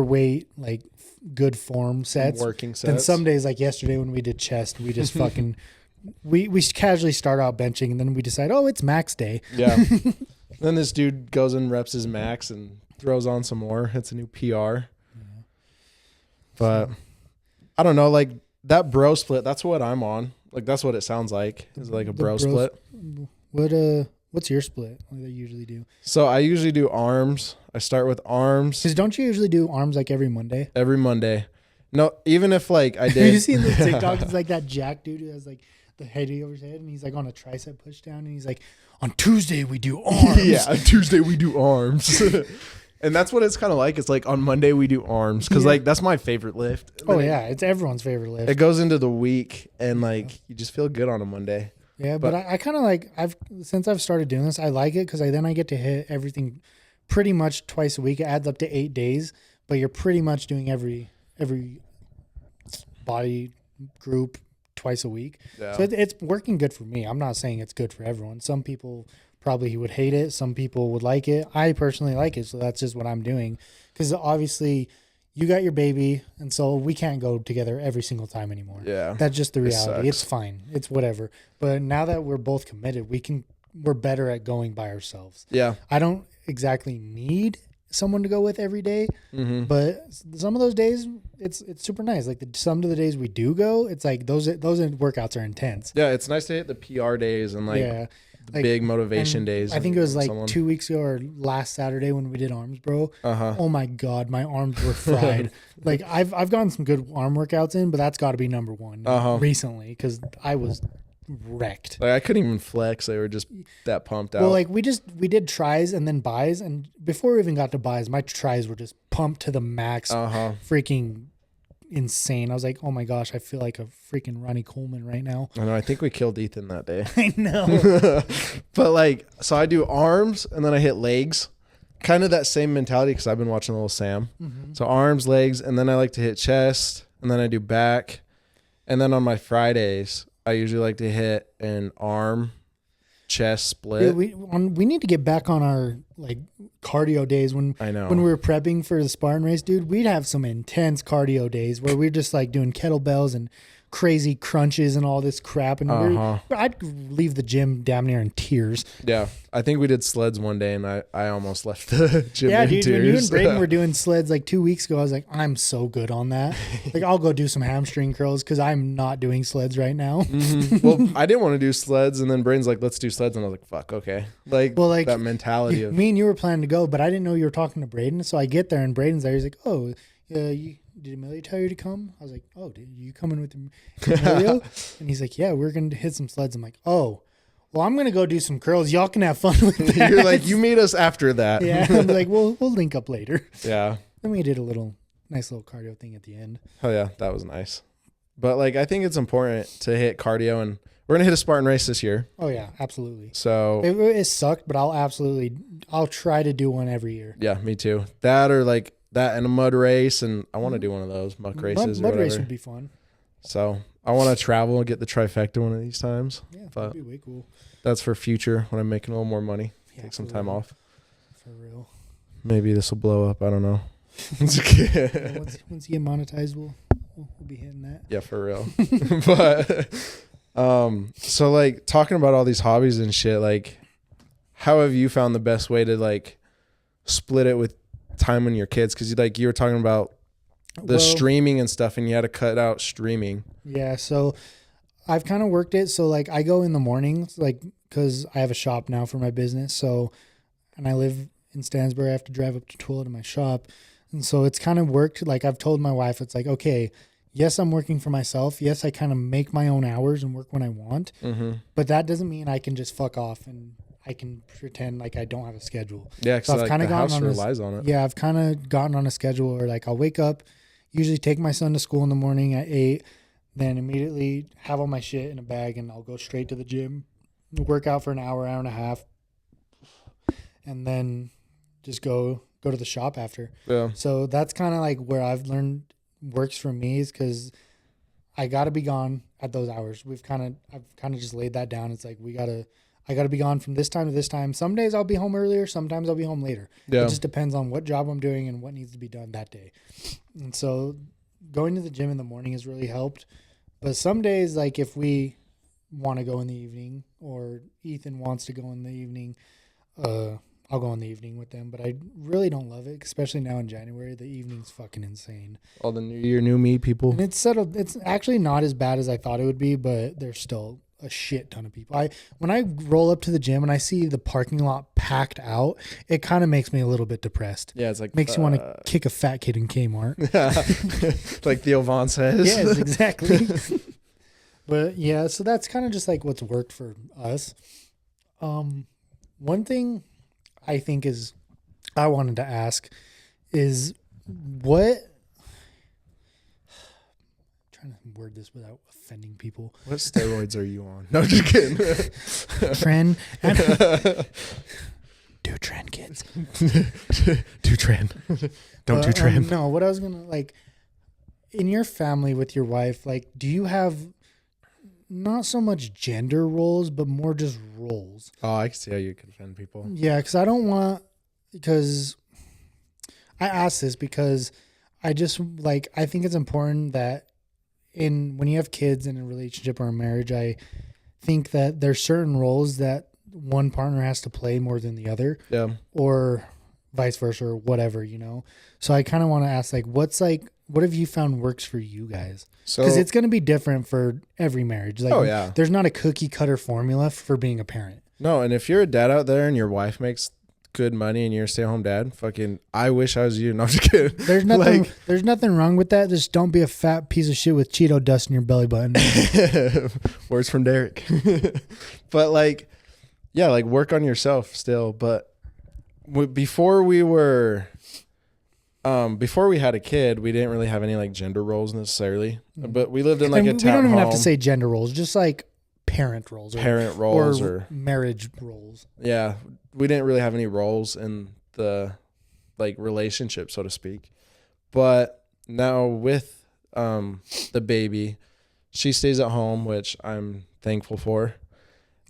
weight, like good form sets. Working sets. Then some days like yesterday when we did chest, we just fucking, we casually start out benching and then we decide, oh, it's max day. Yeah. Then this dude goes and reps his max and throws on some more. Hits a new PR. Yeah. But I don't know, like that bro split, that's what I'm on. Like that's what it sounds like. Is like a bro split. What's your split? What do they usually do? So I usually do arms. I start with arms. Because don't you usually do arms like every Monday? Every Monday. No, even if like I did. Have you seen the TikToks? It's like that Jack dude who has like the head over his head and he's like on a tricep push down and he's like, on Tuesday we do arms. Yeah, on Tuesday we do arms. And that's what it's kind of like. It's like on Monday we do arms because like that's my favorite lift. Oh yeah, it's everyone's favorite lift. It goes into the week and like you just feel good on a Monday. Yeah, but I kind of like since I've started doing this, I like it because then I get to hit everything pretty much twice a week. It adds up to 8 days, but you're pretty much doing every body group twice a week. Yeah. So it's working good for me. I'm not saying it's good for everyone. Some people probably would hate it. Some people would like it. I personally like it, so that's just what I'm doing. Because obviously, you got your baby, and so we can't go together every single time anymore. Yeah, that's just the reality. It's fine. It's whatever. But now that we're both committed, we're better at going by ourselves. Yeah, I don't exactly need someone to go with every day, but some of those days it's super nice. Like some of the days we do go, it's like those workouts are intense. Yeah, it's nice to hit the PR days and like big motivation days. I think it was like 2 weeks ago or last Saturday when we did arms, bro. Oh my God, my arms were fried. Like I've gotten some good arm workouts in, but that's got to be number one recently because I was wrecked. Like I couldn't even flex. They were just that pumped out. Well, like we did tries and then buys, and before we even got to buys, my tries were just pumped to the max. Freaking insane. I was like, oh my gosh, I feel like a freaking Ronnie Coleman right now. I know. I think we killed Ethan that day. I know. But like, so I do arms and then I hit legs. Kind of that same mentality because I've been watching Little Sam. So arms, legs, and then I like to hit chest, and then I do back, and then on my Fridays I usually like to hit an arm, chest split. Dude, we need to get back on our like cardio days when we were prepping for the Spartan race, dude. We'd have some intense cardio days where we're just like doing kettlebells and crazy crunches and all this crap, and I'd leave the gym damn near in tears. Yeah, I think we did sleds one day and I almost left the gym in dude, tears. When you and Braden were doing sleds like 2 weeks ago, I was like, I'm so good on that. Like I'll go do some hamstring curls because I'm not doing sleds right now. Well, I didn't want to do sleds, and then Braden's like, let's do sleds, and I was like, fuck, okay. Like that mentality of me and you were planning to go, but I didn't know you were talking to Braden, so I get there and Braden's there. He's like, oh, did Emilio tell you to come? I was like, oh, did you coming with Emilio? And he's like, yeah, we're going to hit some sleds. I'm like, oh, well, I'm going to go do some curls. Y'all can have fun with that. You're like, you meet us after that. Yeah. I'm like, we'll link up later. Yeah. Then we did a nice little cardio thing at the end. Oh yeah. That was nice. But like, I think it's important to hit cardio, and we're going to hit a Spartan race this year. Oh yeah, absolutely. So it sucked, but I'll try to do one every year. Yeah, me too. That or like, that and a mud race, and I want to do one of those muck races. Mud race would be fun. So I want to travel and get the trifecta one of these times. Yeah, that'd be way cool. That's for future when I'm making a little more money. take some time off. For real. Maybe this will blow up. I don't know. Once you get monetized, we'll be hitting that. Yeah, for real. But so like talking about all these hobbies and shit, like how have you found the best way to like split it with time on your kids? Because you were talking about the streaming and stuff, and you had to cut out streaming. Yeah, so I've kind of worked it. So like I go in the mornings, like because I have a shop now for my business. So, and I live in Stansbury. I have to drive up to Twilla to my shop. And so it's kind of worked. Like I've told my wife, it's like, okay, yes, I'm working for myself. Yes, I kind of make my own hours and work when I want. Mm-hmm. But that doesn't mean I can just fuck off and I can pretend like I don't have a schedule. Yeah, because so I've kind of gotten on relies on it. Yeah, I've kind of gotten on a schedule where like I'll wake up, usually take my son to school in the morning at 8, then immediately have all my shit in a bag and I'll go straight to the gym, work out for an hour and a half, and then just go to the shop after. Yeah. So that's kind of like where I've learned works for me, is because I got to be gone at those hours. I've kind of just laid that down. It's like I got to be gone from this time to this time. Some days I'll be home earlier. Sometimes I'll be home later. Yeah. It just depends on what job I'm doing and what needs to be done that day. And so going to the gym in the morning has really helped. But some days, like if we want to go in the evening or Ethan wants to go in the evening, I'll go in the evening with them. But I really don't love it, especially now in January. The evening's fucking insane. All the new year, new me people. And it's settled. It's actually not as bad as I thought it would be, but there's still a shit ton of people. When I roll up to the gym and I see the parking lot packed out, it kind of makes me a little bit depressed. Yeah, it's like makes you want to kick a fat kid in Kmart. Like Theo Vaughn says. Yes, exactly. But yeah, so that's kind of just like what's worked for us. One thing I think I wanted to ask is what. Trying to word this without offending people. What steroids are you on? No, just kidding. Tren. Do Tren, kids. Do Tren. Don't do Tren. No, what I was going to, like, in your family with your wife, like, do you have not so much gender roles, but more just roles? Oh, I can see how you can offend people. Yeah, because I ask this because I just, like, I think it's important that when you have kids in a relationship or a marriage, I think that there's certain roles that one partner has to play more than the other. Yeah. Or vice versa or whatever, So I kind of want to ask, like, what have you found works for you guys? Because it's going to be different for every marriage. Like, there's not a cookie cutter formula for being a parent. No, and if you're a dad out there and your wife makes good money and you're a stay-at-home dad, fucking I wish I was you. No, I'm just kidding. There's nothing wrong with that. Just don't be a fat piece of shit with Cheeto dust in your belly button. Words from Derrik. But like work on yourself still. But before we had a kid, we didn't really have any like gender roles necessarily. But we lived in like a town home. We don't even have to say gender roles, just like parent roles or marriage roles. Yeah. We didn't really have any roles in the like relationship, so to speak. But now with the baby, she stays at home, which I'm thankful for.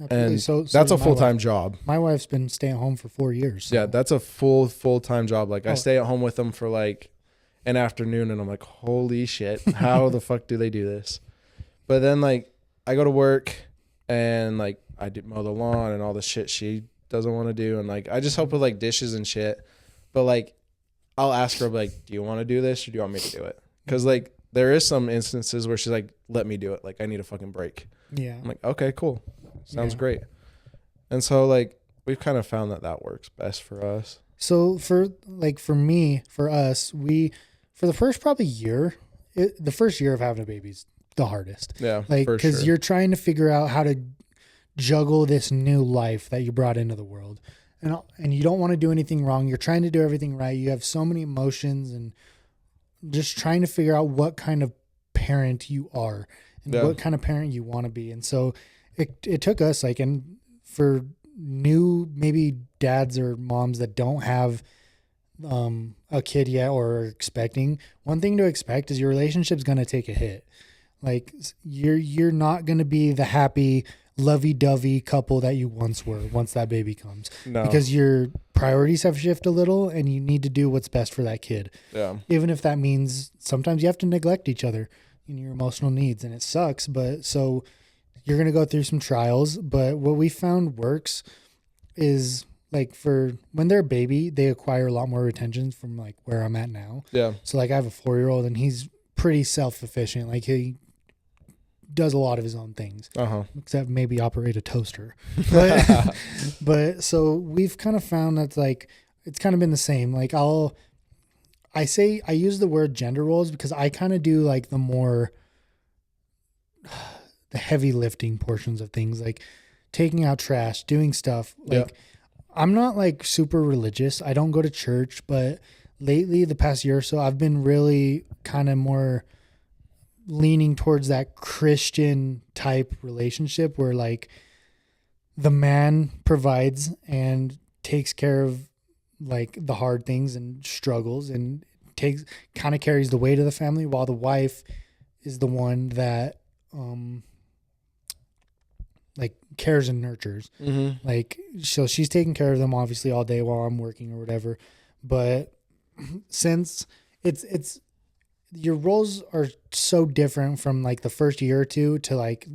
Absolutely. And so that's a full-time job. My wife's been staying home for 4 years. So. Yeah, that's a full-time job. Like I stay at home with them for like an afternoon and I'm like, holy shit, how the fuck do they do this? But then like I go to work and like I mow the lawn and all the shit she doesn't want to do, and like I just help with like dishes and shit. But like I'll ask her like, do you want to do this or do you want me to do it? Because like there is some instances where she's like, let me do it, like I need a fucking break. Yeah, I'm like, okay, cool, sounds great. And so like we've kind of found that works best for us. So for us, for the first probably year, the first year of having a baby's the hardest. Yeah, like because you're trying to figure out how to juggle this new life that you brought into the world, and you don't want to do anything wrong. You're trying to do everything right. You have so many emotions and just trying to figure out what kind of parent you are and what kind of parent you want to be. And so it took us like, and for new maybe dads or moms that don't have a kid yet or are expecting, one thing to expect is your relationship's going to take a hit. Like you're not going to be the happy lovey-dovey couple that you once were once that baby comes. No. Because your priorities have shifted a little and you need to do what's best for that kid. Yeah. Even if that means sometimes you have to neglect each other in your emotional needs, and it sucks, but so you're going to go through some trials. But what we found works is like for when they're a baby, they acquire a lot more retention from like where I'm at now. Yeah. So like I have a 4-year-old and he's pretty self-sufficient. Like he does a lot of his own things, except maybe operate a toaster. But so we've kind of found that's like, it's kind of been the same. Like I use the word gender roles because I kind of do like the heavy lifting portions of things, like taking out trash, doing stuff. Like I'm not like super religious. I don't go to church, but lately the past year or so, I've been really kind of more leaning towards that Christian type relationship where like the man provides and takes care of like the hard things and struggles and kind of carries the weight of the family, while the wife is the one that like cares and nurtures. Like, so she's taking care of them obviously all day while I'm working or whatever. But since it's your roles are so different from like the first year or two to like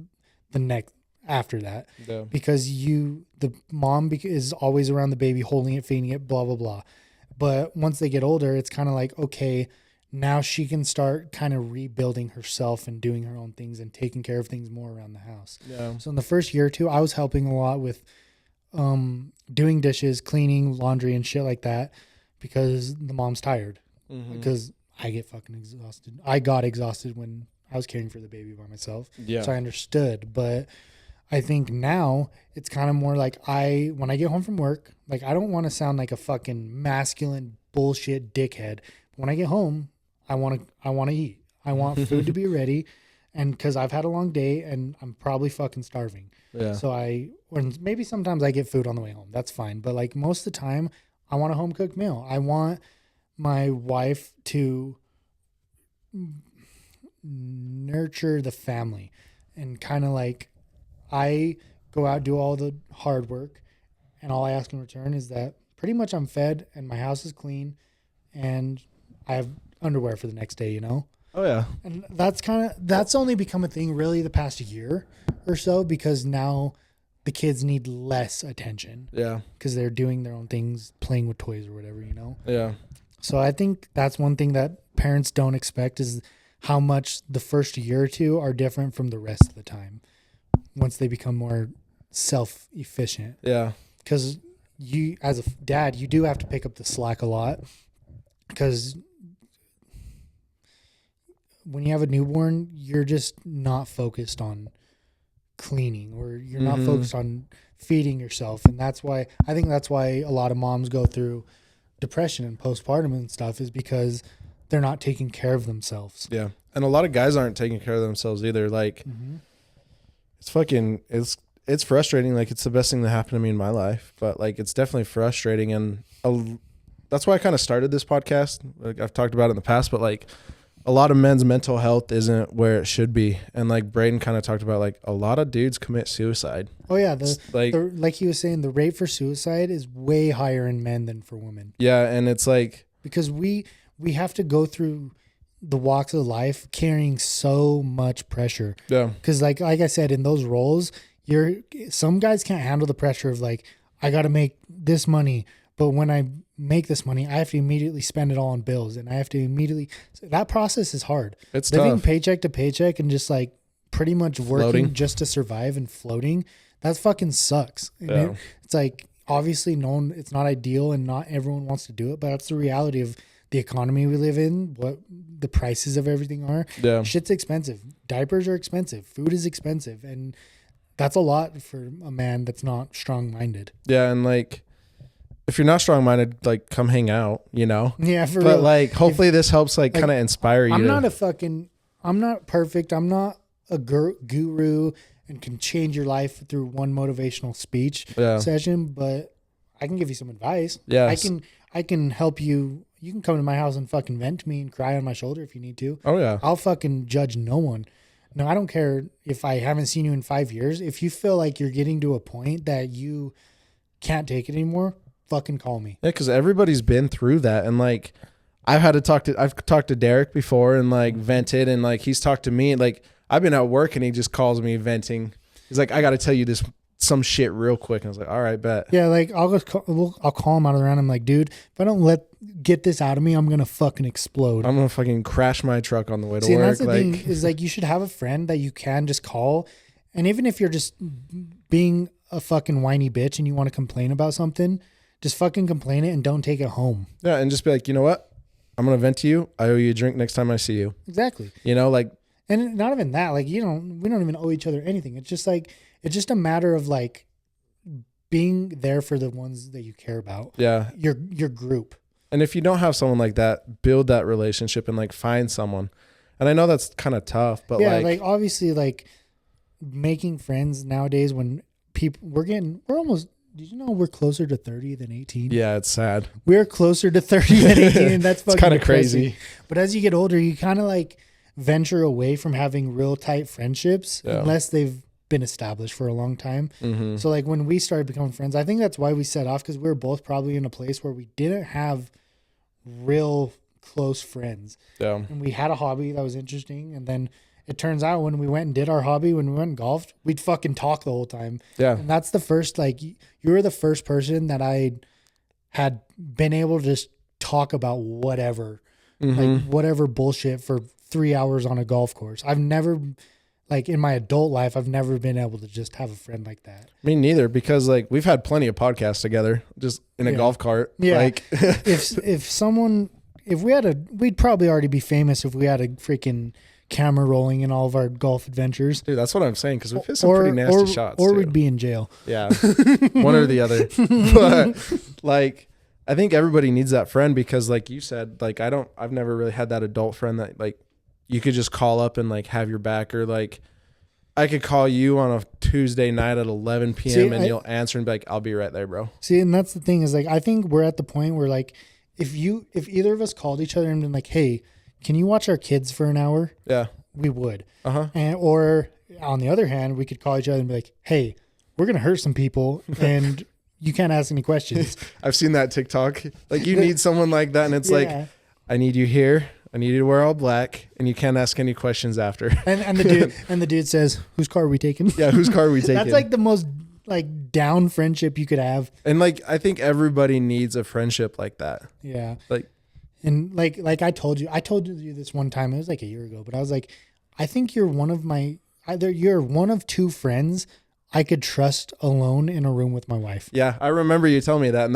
the next after that, because the mom is always around the baby, holding it, feeding it, blah, blah, blah. But once they get older, it's kind of like, okay, now she can start kind of rebuilding herself and doing her own things and taking care of things more around the house. Yeah. So in the first year or two, I was helping a lot with doing dishes, cleaning, laundry and shit like that, because the mom's tired. Because I get fucking exhausted. I got exhausted when I was caring for the baby by myself. Yeah. So I understood. But I think now it's kind of more like when I get home from work, like I don't want to sound like a fucking masculine bullshit dickhead. When I get home, I want to eat. I want food to be ready. And because I've had a long day and I'm probably fucking starving. Yeah. So maybe sometimes I get food on the way home. That's fine. But like most of the time, I want a home cooked meal. I want my wife to nurture the family, and kind of like I go out, do all the hard work, and all I ask in return is that pretty much I'm fed and my house is clean and I have underwear for the next day, you know? Oh yeah. And that's only become a thing really the past year or so, because now the kids need less attention. Yeah. Because they're doing their own things, playing with toys or whatever, you know? Yeah. So I think that's one thing that parents don't expect, is how much the first year or two are different from the rest of the time once they become more self-efficient. Yeah. Because you, as a dad, you do have to pick up the slack a lot, because when you have a newborn, you're just not focused on cleaning, or you're not focused on feeding yourself. And that's why a lot of moms go through depression and postpartum and stuff, is because they're not taking care of themselves. Yeah. And a lot of guys aren't taking care of themselves either. Like it's frustrating. Like, it's the best thing that happened to me in my life, but like, it's definitely frustrating. And that's why I kind of started this podcast. Like, I've talked about it in the past, but like, a lot of men's mental health isn't where it should be. And like Braden kind of talked about, like, a lot of dudes commit suicide. Oh yeah. Like he was saying, the rate for suicide is way higher in men than for women. Yeah. And it's like, because we have to go through the walks of life carrying so much pressure. Yeah. Cause like I said, in those roles, some guys can't handle the pressure of like, I got to make this money, but when I make this money, I have to immediately spend it all on bills, and I have to that process is hard. It's living tough. Paycheck to paycheck and just like pretty much working just to survive and floating. That fucking sucks. And it's like, obviously it's not ideal and not everyone wants to do it, but that's the reality of the economy we live in, what the prices of everything are. Yeah. Shit's expensive. Diapers are expensive. Food is expensive. And that's a lot for a man that's not strong-minded. Yeah. And like, if you're not strong-minded, like, come hang out, you know? Yeah, for real. But like, hopefully this helps like kind of inspire you. I'm not perfect. I'm not a guru and can change your life through one motivational speech session, but I can give you some advice. Yeah. I can help you. You can come to my house and fucking vent to me and cry on my shoulder if you need to. Oh yeah. I'll fucking judge no one. No, I don't care if I haven't seen you in 5 years. If you feel like you're getting to a point that you can't take it anymore, fucking call me. Yeah, because everybody's been through that. And like, I've talked to Derrik before and like vented, and like he's talked to me. Like, I've been at work and he just calls me venting. He's like, I got to tell you some shit real quick. And I was like, all right, bet. Yeah, like I'll call him out of the round. I'm like, dude, if I don't get this out of me, I'm gonna fucking explode. I'm gonna fucking crash my truck on the way to work. And that's the thing is, like, you should have a friend that you can just call, and even if you're just being a fucking whiny bitch and you want to complain about something, just fucking complain it and don't take it home. Yeah, and just be like, you know what? I'm gonna vent to you. I owe you a drink next time I see you. Exactly. You know, like, and not even that. Like, we don't even owe each other anything. It's just like, it's just a matter of like being there for the ones that you care about. Yeah. Your group. And if you don't have someone like that, build that relationship and like find someone. And I know that's kind of tough, but yeah, like obviously, like making friends nowadays when we're almost, did you know we're closer to 30 than 18? Yeah, it's sad. We're closer to 30 than 18, and that's fucking kind of crazy. But as you get older, you kind of like venture away from having real tight friendships unless they've been established for a long time. Mm-hmm. So like when we started becoming friends, I think that's why we set off, because we were both probably in a place where we didn't have real close friends. Yeah. And we had a hobby that was interesting, and then it turns out when we went and did our hobby, when we went and golfed, we'd fucking talk the whole time. Yeah. And that's the first, like, you were the first person that I had been able to just talk about whatever, like whatever bullshit for 3 hours on a golf course. I've never, like in my adult life, I've never been able to just have a friend like that. Me neither, because like we've had plenty of podcasts together just in a golf cart. Yeah. Like we'd probably already be famous if we had a freaking camera rolling in all of our golf adventures. Dude, that's what I'm saying, because we've hit some pretty nasty shots. Or we'd be in jail. Yeah. One or the other. But like, I think everybody needs that friend, because like you said, like I've never really had that adult friend that like you could just call up and like have your back, or like I could call you on a Tuesday night at 11 p.m. you'll answer and be like, I'll be right there, bro. See, and that's the thing is, like, I think we're at the point where like if either of us called each other and been like, hey, can you watch our kids for an hour? Yeah. We would. Uh-huh. Or on the other hand, we could call each other and be like, hey, we're going to hurt some people and you can't ask any questions. I've seen that TikTok. Like, you need someone like that, and it's like, I need you here. I need you to wear all black, and you can't ask any questions after. And the dude says, whose car are we taking? Yeah, whose car are we taking? That's like the most like down friendship you could have. And like, I think everybody needs a friendship like that. Yeah. Like, and like I told you this one time, it was like a year ago, but I was like, I think you're one of two friends I could trust alone in a room with my wife. Yeah, I remember you telling me that, and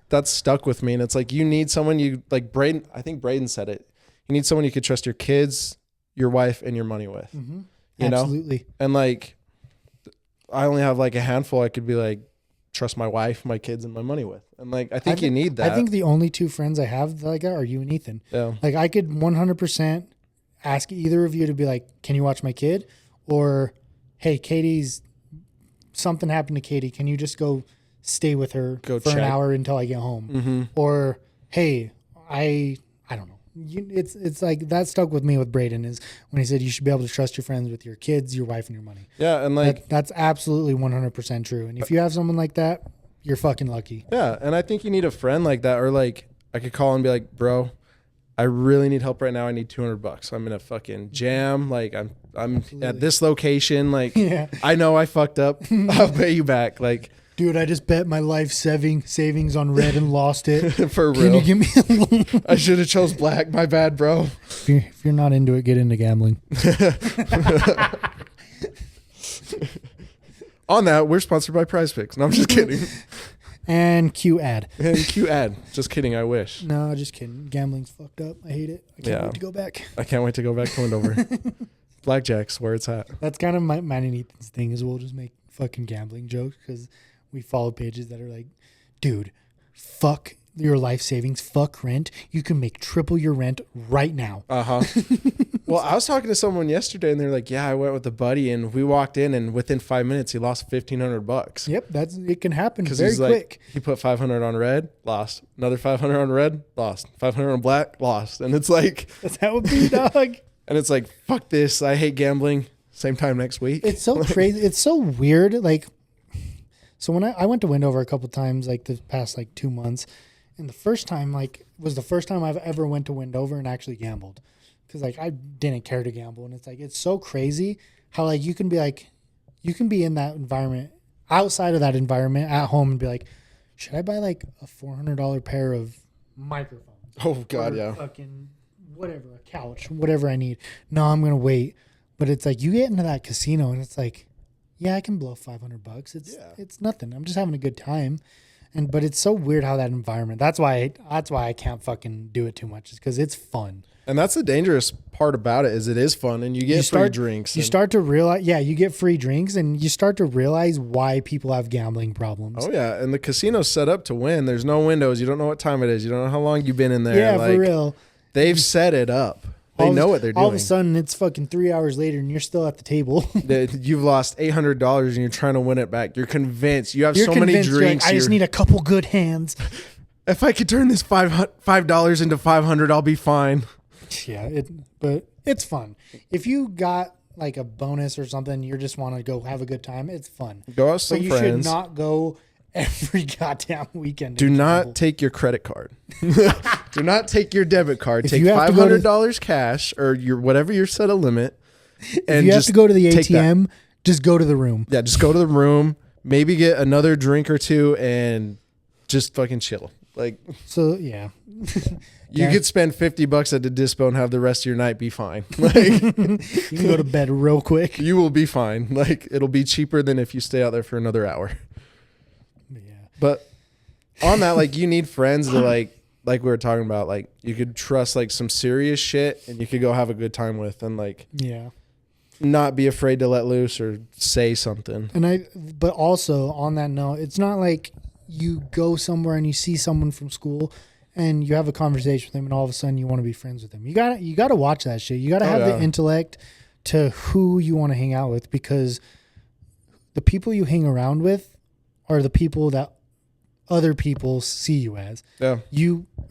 that's stuck with me. And it's like, you need someone like Braden. I think Braden said it. You need someone you could trust your kids, your wife, and your money with. Mm-hmm. You Absolutely. know? And like, I only have like a handful I could be like, trust my wife, my kids, and my money with. And like, I think you need that. I think the only two friends I have like that are you and Ethan. Yeah. Like, I could 100% ask either of you to be like, can you watch my kid? Or, hey, something happened to Katie. Can you just go stay with her for an hour until I get home? Mm-hmm. Or, hey, I don't know. It's like that stuck with me with Braden, is when he said you should be able to trust your friends with your kids, your wife, and your money. Yeah, and like that's absolutely 100% true. And if you have someone like that, you're fucking lucky. Yeah, and I think you need a friend like that, or like I could call and be like, bro, I really need help right now. I need $200. I'm in a fucking jam. Like I'm Absolutely. At this location. Like I know I fucked up. I'll pay you back. Like, dude, I just bet my life savings on red and lost it. For real. Can you give me a loan? I should have chose black. My bad, bro. If you're not into it, get into gambling. On that, we're sponsored by Prize Picks. No, I'm just kidding. And Q ad. Just kidding. I wish. No, just kidding. Gambling's fucked up. I hate it. I can't wait to go back. I can't wait to go back to Wendover. Blackjack's where it's at. That's kind of mine and Ethan's thing, is we'll just make fucking gambling jokes, because we follow pages that are like, dude, fuck your life savings, fuck rent. You can make triple your rent right now. Well, I was talking to someone yesterday, and they're like, yeah, I went with a buddy, and we walked in, and within 5 minutes he lost $1,500. Yep, it can happen very quick. Like, he put 500 on red, lost. Another 500 on red, lost. 500 on black, lost. And it's like, that's how it be, dog. And it's like, fuck this. I hate gambling. Same time next week. It's so crazy. It's so weird. Like, so when I went to Wendover a couple times, like the past like 2 months, and the first time like was the first time I've ever went to Wendover and actually gambled, because like I didn't care to gamble, and it's like it's so crazy how like you can be in that environment, outside of that environment, at home, and be like, should I buy like a $400 pair of microphones? Oh God, yeah. Fucking whatever, a couch, whatever I need. No, I'm gonna wait. But it's like you get into that casino and it's like, yeah, I can blow $500. It's nothing. I'm just having a good time. But it's so weird how that environment. That's why I can't fucking do it too much, is because it's fun. And that's the dangerous part about it, is it is fun, and you get free drinks. You start to realize, you get free drinks, and you start to realize why people have gambling problems. Oh yeah, and the casino's set up to win. There's no windows. You don't know what time it is. You don't know how long you've been in there. Yeah, for real. They've set it up. They know what they're doing. All of a sudden, it's fucking 3 hours later, and you're still at the table. You've lost $800, and you're trying to win it back. You're convinced. You have so many drinks. Like, I just need a couple good hands. If I could turn this $5 into $500, I'll be fine. Yeah, but it's fun. If you got like a bonus or something, you just want to go have a good time, it's fun. Go out with some friends. You should not go every goddamn weekend. Do not take your credit card. Do not take your debit card. Take $500 cash or whatever your set a limit. And if you have to go to the ATM, just go to the room. Yeah, just go to the room. Maybe get another drink or two and just fucking chill. Like, so yeah. You could spend $50 at the dispo and have the rest of your night be fine. Like, you can go to bed real quick. You will be fine. Like, it'll be cheaper than if you stay out there for another hour. Yeah. But on that, like, you need friends to like we were talking about, like, you could trust like some serious shit and you could go have a good time with, and like, yeah, not be afraid to let loose or say something. But also on that note, it's not like you go somewhere and you see someone from school and you have a conversation with them and all of a sudden you want to be friends with them. You gotta watch that shit. You gotta have the intellect to who you want to hang out with, because the people you hang around with are the people that other people see you as. Yeah.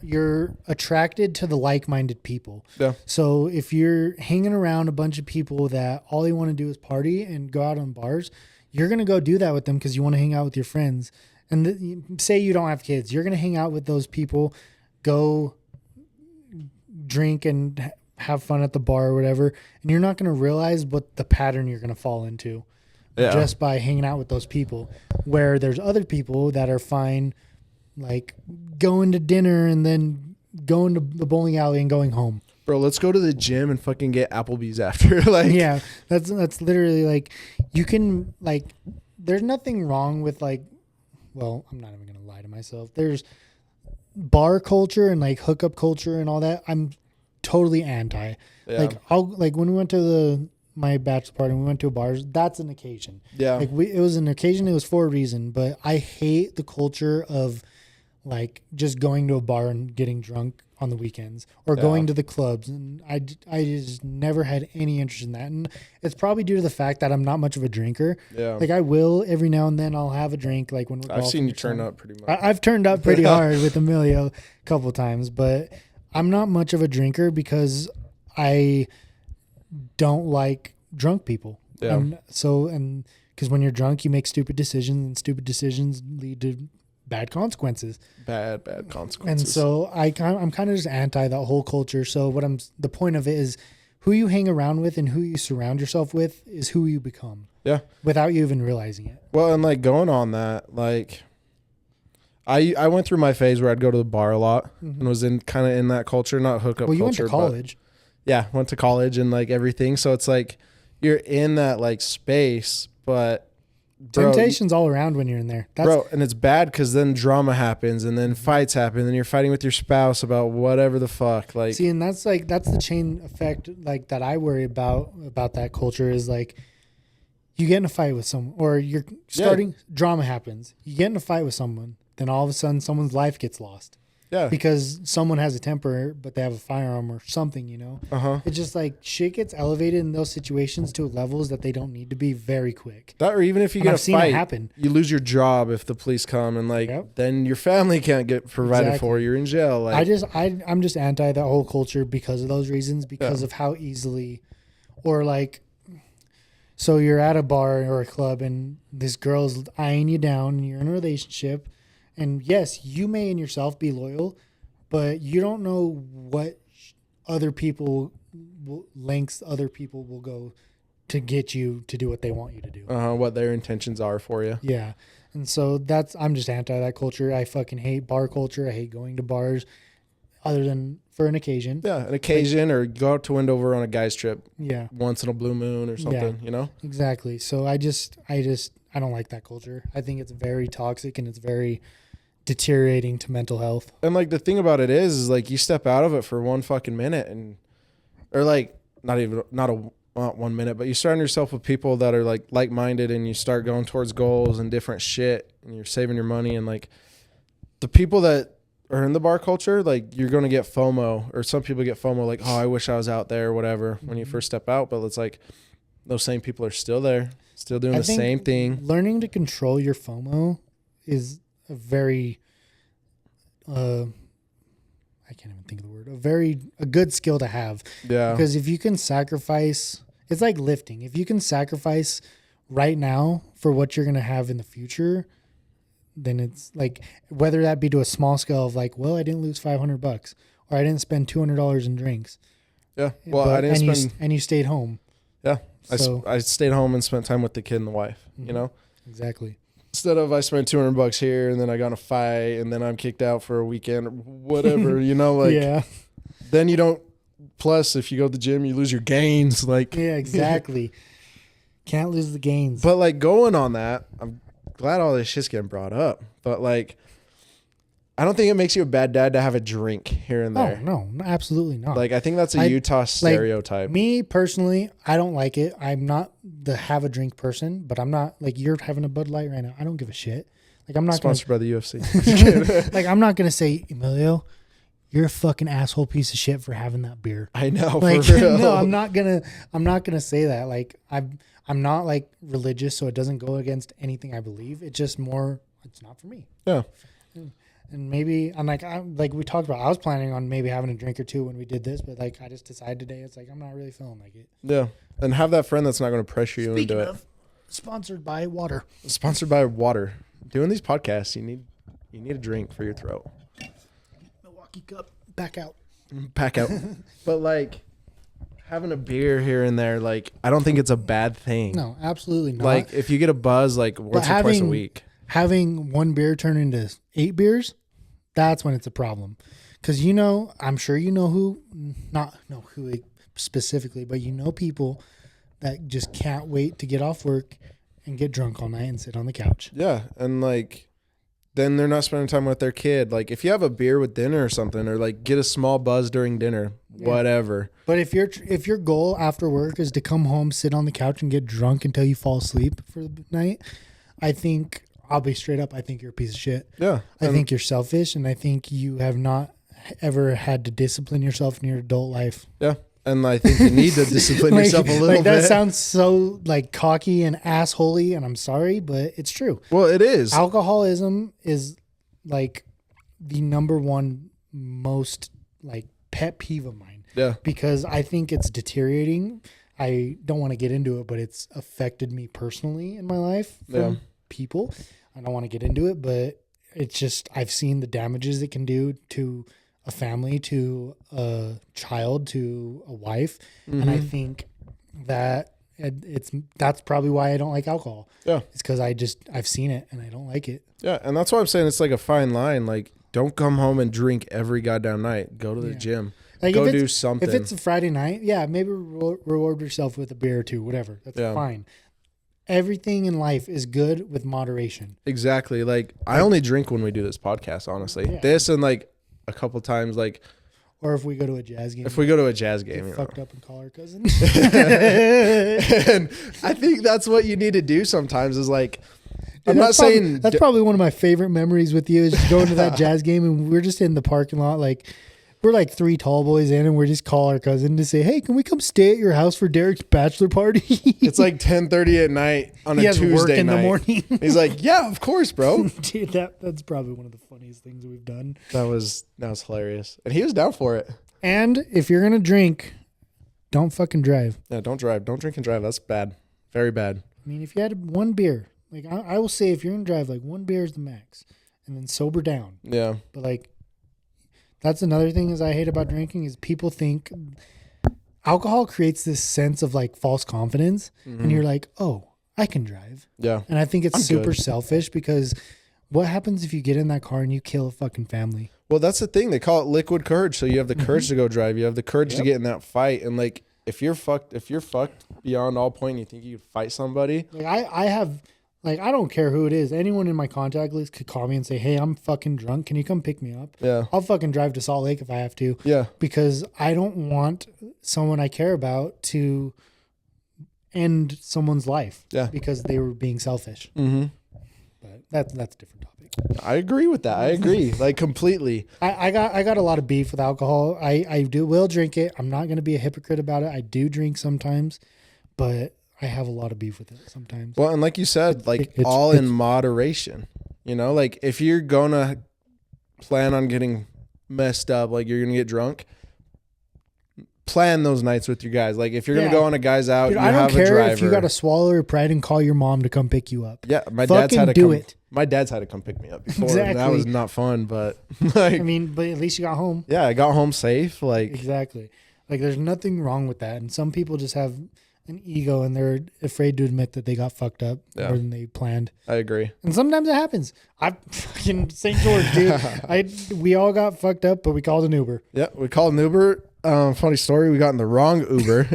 You're attracted to the like-minded people. Yeah. So if you're hanging around a bunch of people that all they want to do is party and go out on bars, you're going to go do that with them because you want to hang out with your friends. And say you don't have kids, you're going to hang out with those people, go drink and have fun at the bar or whatever, and you're not going to realize what the pattern you're going to fall into just by hanging out with those people. Where there's other people that are fine, like going to dinner and then going to the bowling alley and going home. Bro, let's go to the gym and fucking get Applebee's after. Like, yeah, that's literally like, you can, like, there's nothing wrong with, like, well, I'm not even going to lie to myself. There's bar culture and like hookup culture and all that. I'm totally anti. Yeah. Like when we went to my bachelor party and we went to a bar, that's an occasion. Yeah. Like it was an occasion. It was for a reason, but I hate the culture of like just going to a bar and getting drunk on the weekends or going to the clubs. And I just never had any interest in that. And it's probably due to the fact that I'm not much of a drinker. Yeah. Like I will every now and then I'll have a drink. Like when we're I've seen you turn up pretty much. I've turned up pretty hard with Emilio a couple of times, but I'm not much of a drinker because I don't like drunk people. Yeah. And because when you're drunk, you make stupid decisions, and stupid decisions lead to bad consequences. Bad consequences. And so I'm kind of just anti that whole culture. So the point of it is who you hang around with and who you surround yourself with is who you become. Yeah. Without you even realizing it. Well, and like going on that, like I went through my phase where I'd go to the bar a lot and was in that culture, not hookup culture. Well, you went to college. Yeah, went to college and like everything. So it's like you're in that like space, but temptation's all around when you're in there. And it's bad because then drama happens and then fights happen and then you're fighting with your spouse about whatever the fuck. Like, see, and that's the chain effect like that I worry about that culture is like you get in a fight with someone or drama happens. You get in a fight with someone, then all of a sudden someone's life gets lost. Yeah. Because someone has a temper, but they have a firearm or something, you know? It's just like shit gets elevated in those situations to levels that they don't need to be very quick. That, or even if you get a fight, you lose your job if the police come and like, then your family can't get provided for. You're in jail. Like, I'm just anti that whole culture because of those reasons, because of how easily, or like, so you're at a bar or a club and this girl's eyeing you down and you're in a relationship. And yes, you may in yourself be loyal, but you don't know what other people, lengths other people will go to get you to do what they want you to do. What their intentions are for you. Yeah. And so I'm just anti that culture. I fucking hate bar culture. I hate going to bars other than for an occasion. Yeah, an occasion, or go out to Wendover on a guy's trip. Yeah. Once in a blue moon or something, you know? Exactly. So I don't like that culture. I think it's very toxic and it's very deteriorating to mental health. And like the thing about it is like you step out of it for one fucking minute or like not 1 minute, but you surround yourself with people that are like-minded and you start going towards goals and different shit and you're saving your money. And like the people that are in the bar culture, like you're going to get FOMO, or some people get FOMO, like, oh, I wish I was out there or whatever when you first step out. But it's like those same people are still there, still doing the same thing. Learning to control your FOMO is a very, I can't even think of the word, a good skill to have. Yeah. Because if you can sacrifice, it's like lifting. If you can sacrifice right now for what you're going to have in the future, then it's like, whether that be to a small scale of like, well, I didn't lose $500 or I didn't spend $200 in drinks. Yeah. Well, I didn't spend. And you stayed home. Yeah. So, I stayed home and spent time with the kid and the wife, you know? Exactly. Instead of I spent $200 here and then I got in a fight and then I'm kicked out for a weekend or whatever, you know, like, then you don't, plus if you go to the gym, you lose your gains. Like, yeah, exactly. Can't lose the gains. But like going on that, I'm glad all this shit's getting brought up, but like, I don't think it makes you a bad dad to have a drink here and there. No, absolutely not. Like, I think that's a Utah stereotype. Like, me personally, I don't like it. I'm not the have a drink person, but I'm not like you're having a Bud Light right now. I don't give a shit. Like, I'm not sponsored by the UFC. Like, I'm not gonna say, Emilio, you're a fucking asshole piece of shit for having that beer. I know. Like, for real. no, I'm not gonna say that. Like, I'm not like religious, so it doesn't go against anything I believe. It's just more, it's not for me. Yeah. And maybe I'm like we talked about, I was planning on maybe having a drink or two when we did this, but like I just decided today, it's like I'm not really feeling like it. Yeah. And have that friend that's not going to pressure you Speaking into of, it. Sponsored by water. Sponsored by water. Doing these podcasts, you need a drink for your throat. Milwaukee Cup, back out. Back out. But like having a beer here and there, like I don't think it's a bad thing. No, absolutely not. Like if you get a buzz like once or twice a week. Having one beer turn into 8 beers, that's when it's a problem. Because I'm sure you know who, not know who specifically, but you know people that just can't wait to get off work and get drunk all night and sit on the couch. Yeah, and like then they're not spending time with their kid. Like if you have a beer with dinner or something, or like get a small buzz during dinner, whatever. But if your goal after work is to come home, sit on the couch and get drunk until you fall asleep for the night, I think, I'll be straight up, I think you're a piece of shit. Yeah. I think you're selfish, and I think you have not ever had to discipline yourself in your adult life. Yeah. And I think you need to discipline yourself a little bit. That sounds so like cocky and assholey, and I'm sorry, but it's true. Well, it is. Alcoholism is like the number one most like pet peeve of mine. Yeah. Because I think it's deteriorating. I don't want to get into it, but it's affected me personally in my life from people. I don't want to get into it, but it's just, I've seen the damages it can do to a family, to a child, to a wife. Mm-hmm. And I think that that's probably why I don't like alcohol. Yeah. It's because I've seen it and I don't like it. Yeah. And that's why I'm saying it's like a fine line. Like, don't come home and drink every goddamn night. Go to the gym. Like go do something. If it's a Friday night, maybe reward yourself with a beer or two, whatever. That's fine. Everything in life is good with moderation. Exactly. Like I only drink when we do this podcast, honestly. Yeah. This and like a couple times, like, or if we go to a jazz game. If we go to a jazz game, get fucked up and call our cousin. And I think that's what you need to do sometimes. Is like, I'm not saying that's probably one of my favorite memories with you is just going to that Jazz game and we're just in the parking lot. Like we're like 3 tall boys in and we're just call our cousin to say, hey, can we come stay at your house for Derrick's bachelor party? It's like 10:30 at night on a Tuesday work in night. the morning. He's like, yeah, of course, bro. Dude, that's probably one of the funniest things we've done. That was hilarious. And he was down for it. And if you're going to drink, don't fucking drive. Yeah, don't drive. Don't drink and drive. That's bad. Very bad. I mean, if you had one beer, like I will say if you're going to drive, like one beer is the max and then sober down. Yeah. But like, that's another thing is I hate about drinking is people think alcohol creates this sense of like false confidence and you're like, oh, I can drive. Yeah. And I think it's I'm super good. selfish because what happens if you get in that car and you kill a fucking family? Well, that's the thing. They call it liquid courage. So you have the courage to go drive. You have the courage to get in that fight. And like, if you're fucked beyond all point and you think you could fight somebody. Like I have, like, I don't care who it is. Anyone in my contact list could call me and say, hey, I'm fucking drunk. Can you come pick me up? Yeah. I'll fucking drive to Salt Lake if I have to. Yeah. Because I don't want someone I care about to end someone's life. Yeah. Because they were being selfish. Mm-hmm. But that's a different topic. I agree with that. I agree. Like completely. I got a lot of beef with alcohol. I will drink it. I'm not going to be a hypocrite about it. I do drink sometimes, but I have a lot of beef with it sometimes. Well, and like you said, like it's in moderation, you know, like if you're going to plan on getting messed up, like you're going to get drunk, plan those nights with your guys. Like if you're going to go on a guy's out, dude, you I don't have care a driver. if you got to swallow your pride and call your mom to come pick you up. Yeah. My Fucking dad's had to do come, it. My dad's had to come pick me up before. Exactly. And that was not fun, but like, I mean, but at least you got home. yeah, I got home safe. Like Exactly. Like there's nothing wrong with that. And some people just have an ego and they're afraid to admit that they got fucked up more than they planned. I agree. And sometimes it happens. I fucking St. George, dude. We all got fucked up, but we called an Uber. Yeah, we called an Uber. Funny story, we got in the wrong Uber.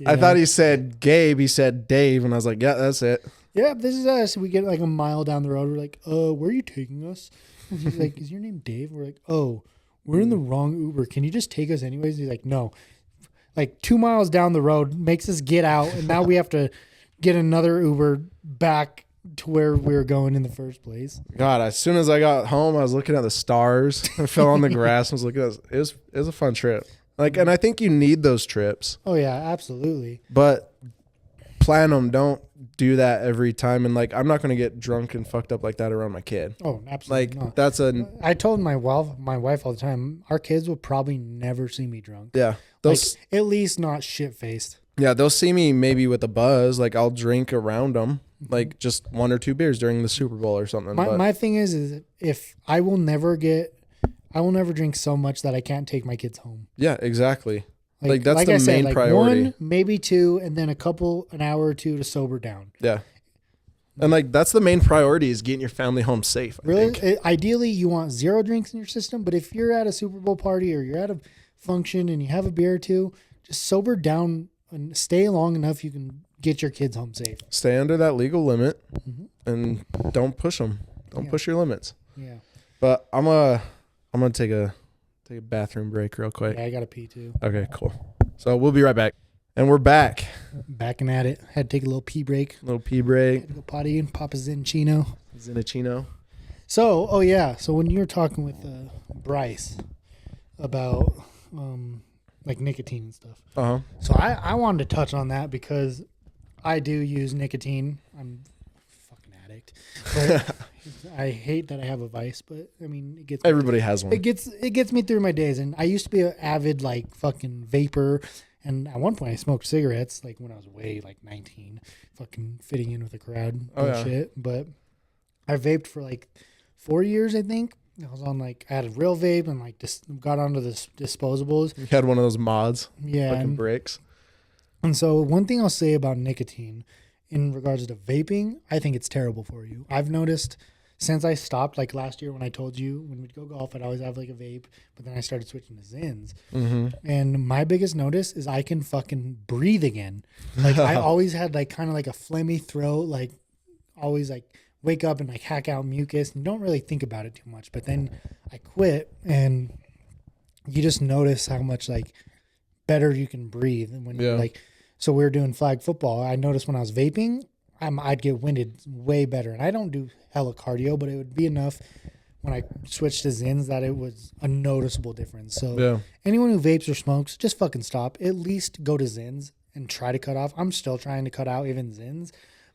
I thought he said Gabe, he said Dave, and I was like, yeah, that's it. Yeah, this is us. We get like a mile down the road. We're like, where are you taking us? And he's like, is your name Dave? We're like, oh, we're in the wrong Uber. Can you just take us anyways? He's like, no. Like 2 miles down the road, makes us get out, and now we have to get another Uber back to where we were going in the first place. God, as soon as I got home, I was looking at the stars. I fell on the grass and was looking at it. It was a fun trip. Like, and I think you need those trips. Oh yeah, absolutely. But plan them. Don't do that every time. And like, I'm not going to get drunk and fucked up like that around my kid. Oh, absolutely like not. That's I told my wife all the time, our kids will probably never see me drunk. Yeah. Like, at least not shit faced. Yeah, they'll see me maybe with a buzz. Like I'll drink around them, like just 1 or 2 beers during the Super Bowl or something. My thing is if I will never drink so much that I can't take my kids home. Yeah, exactly. Like that's the main priority. 1, maybe 2, and then an hour or 2 to sober down. Yeah. And like that's the main priority is getting your family home safe. Really? Ideally, you want 0 drinks in your system, but if you're at a Super Bowl party or you're at a function and you have a beer or 2, just sober down and stay long enough you can get your kids home safe. Stay under that legal limit and don't push them. Don't push your limits. Yeah. But I'm gonna take a bathroom break real quick. Yeah, I gotta pee too. Okay, cool. So we'll be right back. And we're back. Backing at it. Had to take a little pee break. Little pee break. Had to go potty and pop a Zinchino. So, So when you were talking with Bryce about like nicotine and stuff. So I wanted to touch on that because I do use nicotine. I'm a fucking addict. But I hate that I have a vice, but I mean it gets everybody has one. It gets me through my days. And I used to be an avid like fucking vapor. And at one point I smoked cigarettes like when I was way like 19, fucking fitting in with the crowd bullshit. But I vaped for like 4 years, I think. I was on like, I had a real vape and like just got onto the disposables. You had one of those mods. Yeah. Fucking bricks. And so one thing I'll say about nicotine in regards to vaping, I think it's terrible for you. I've noticed since I stopped, like last year when I told you when we'd go golf, I'd always have like a vape, but then I started switching to Zins. And my biggest notice is I can fucking breathe again. Like I always had like kind of like a phlegmy throat, like always like wake up and like hack out mucus and don't really think about it too much. But then I quit and you just notice how much like better you can breathe. And when you're like, so we were doing flag football. I noticed when I was vaping, I'd get winded way better. And I don't do hella cardio, but it would be enough when I switched to Zins that it was a noticeable difference. So anyone who vapes or smokes, just fucking stop. At least go to Zins and try to cut off. I'm still trying to cut out even Zins,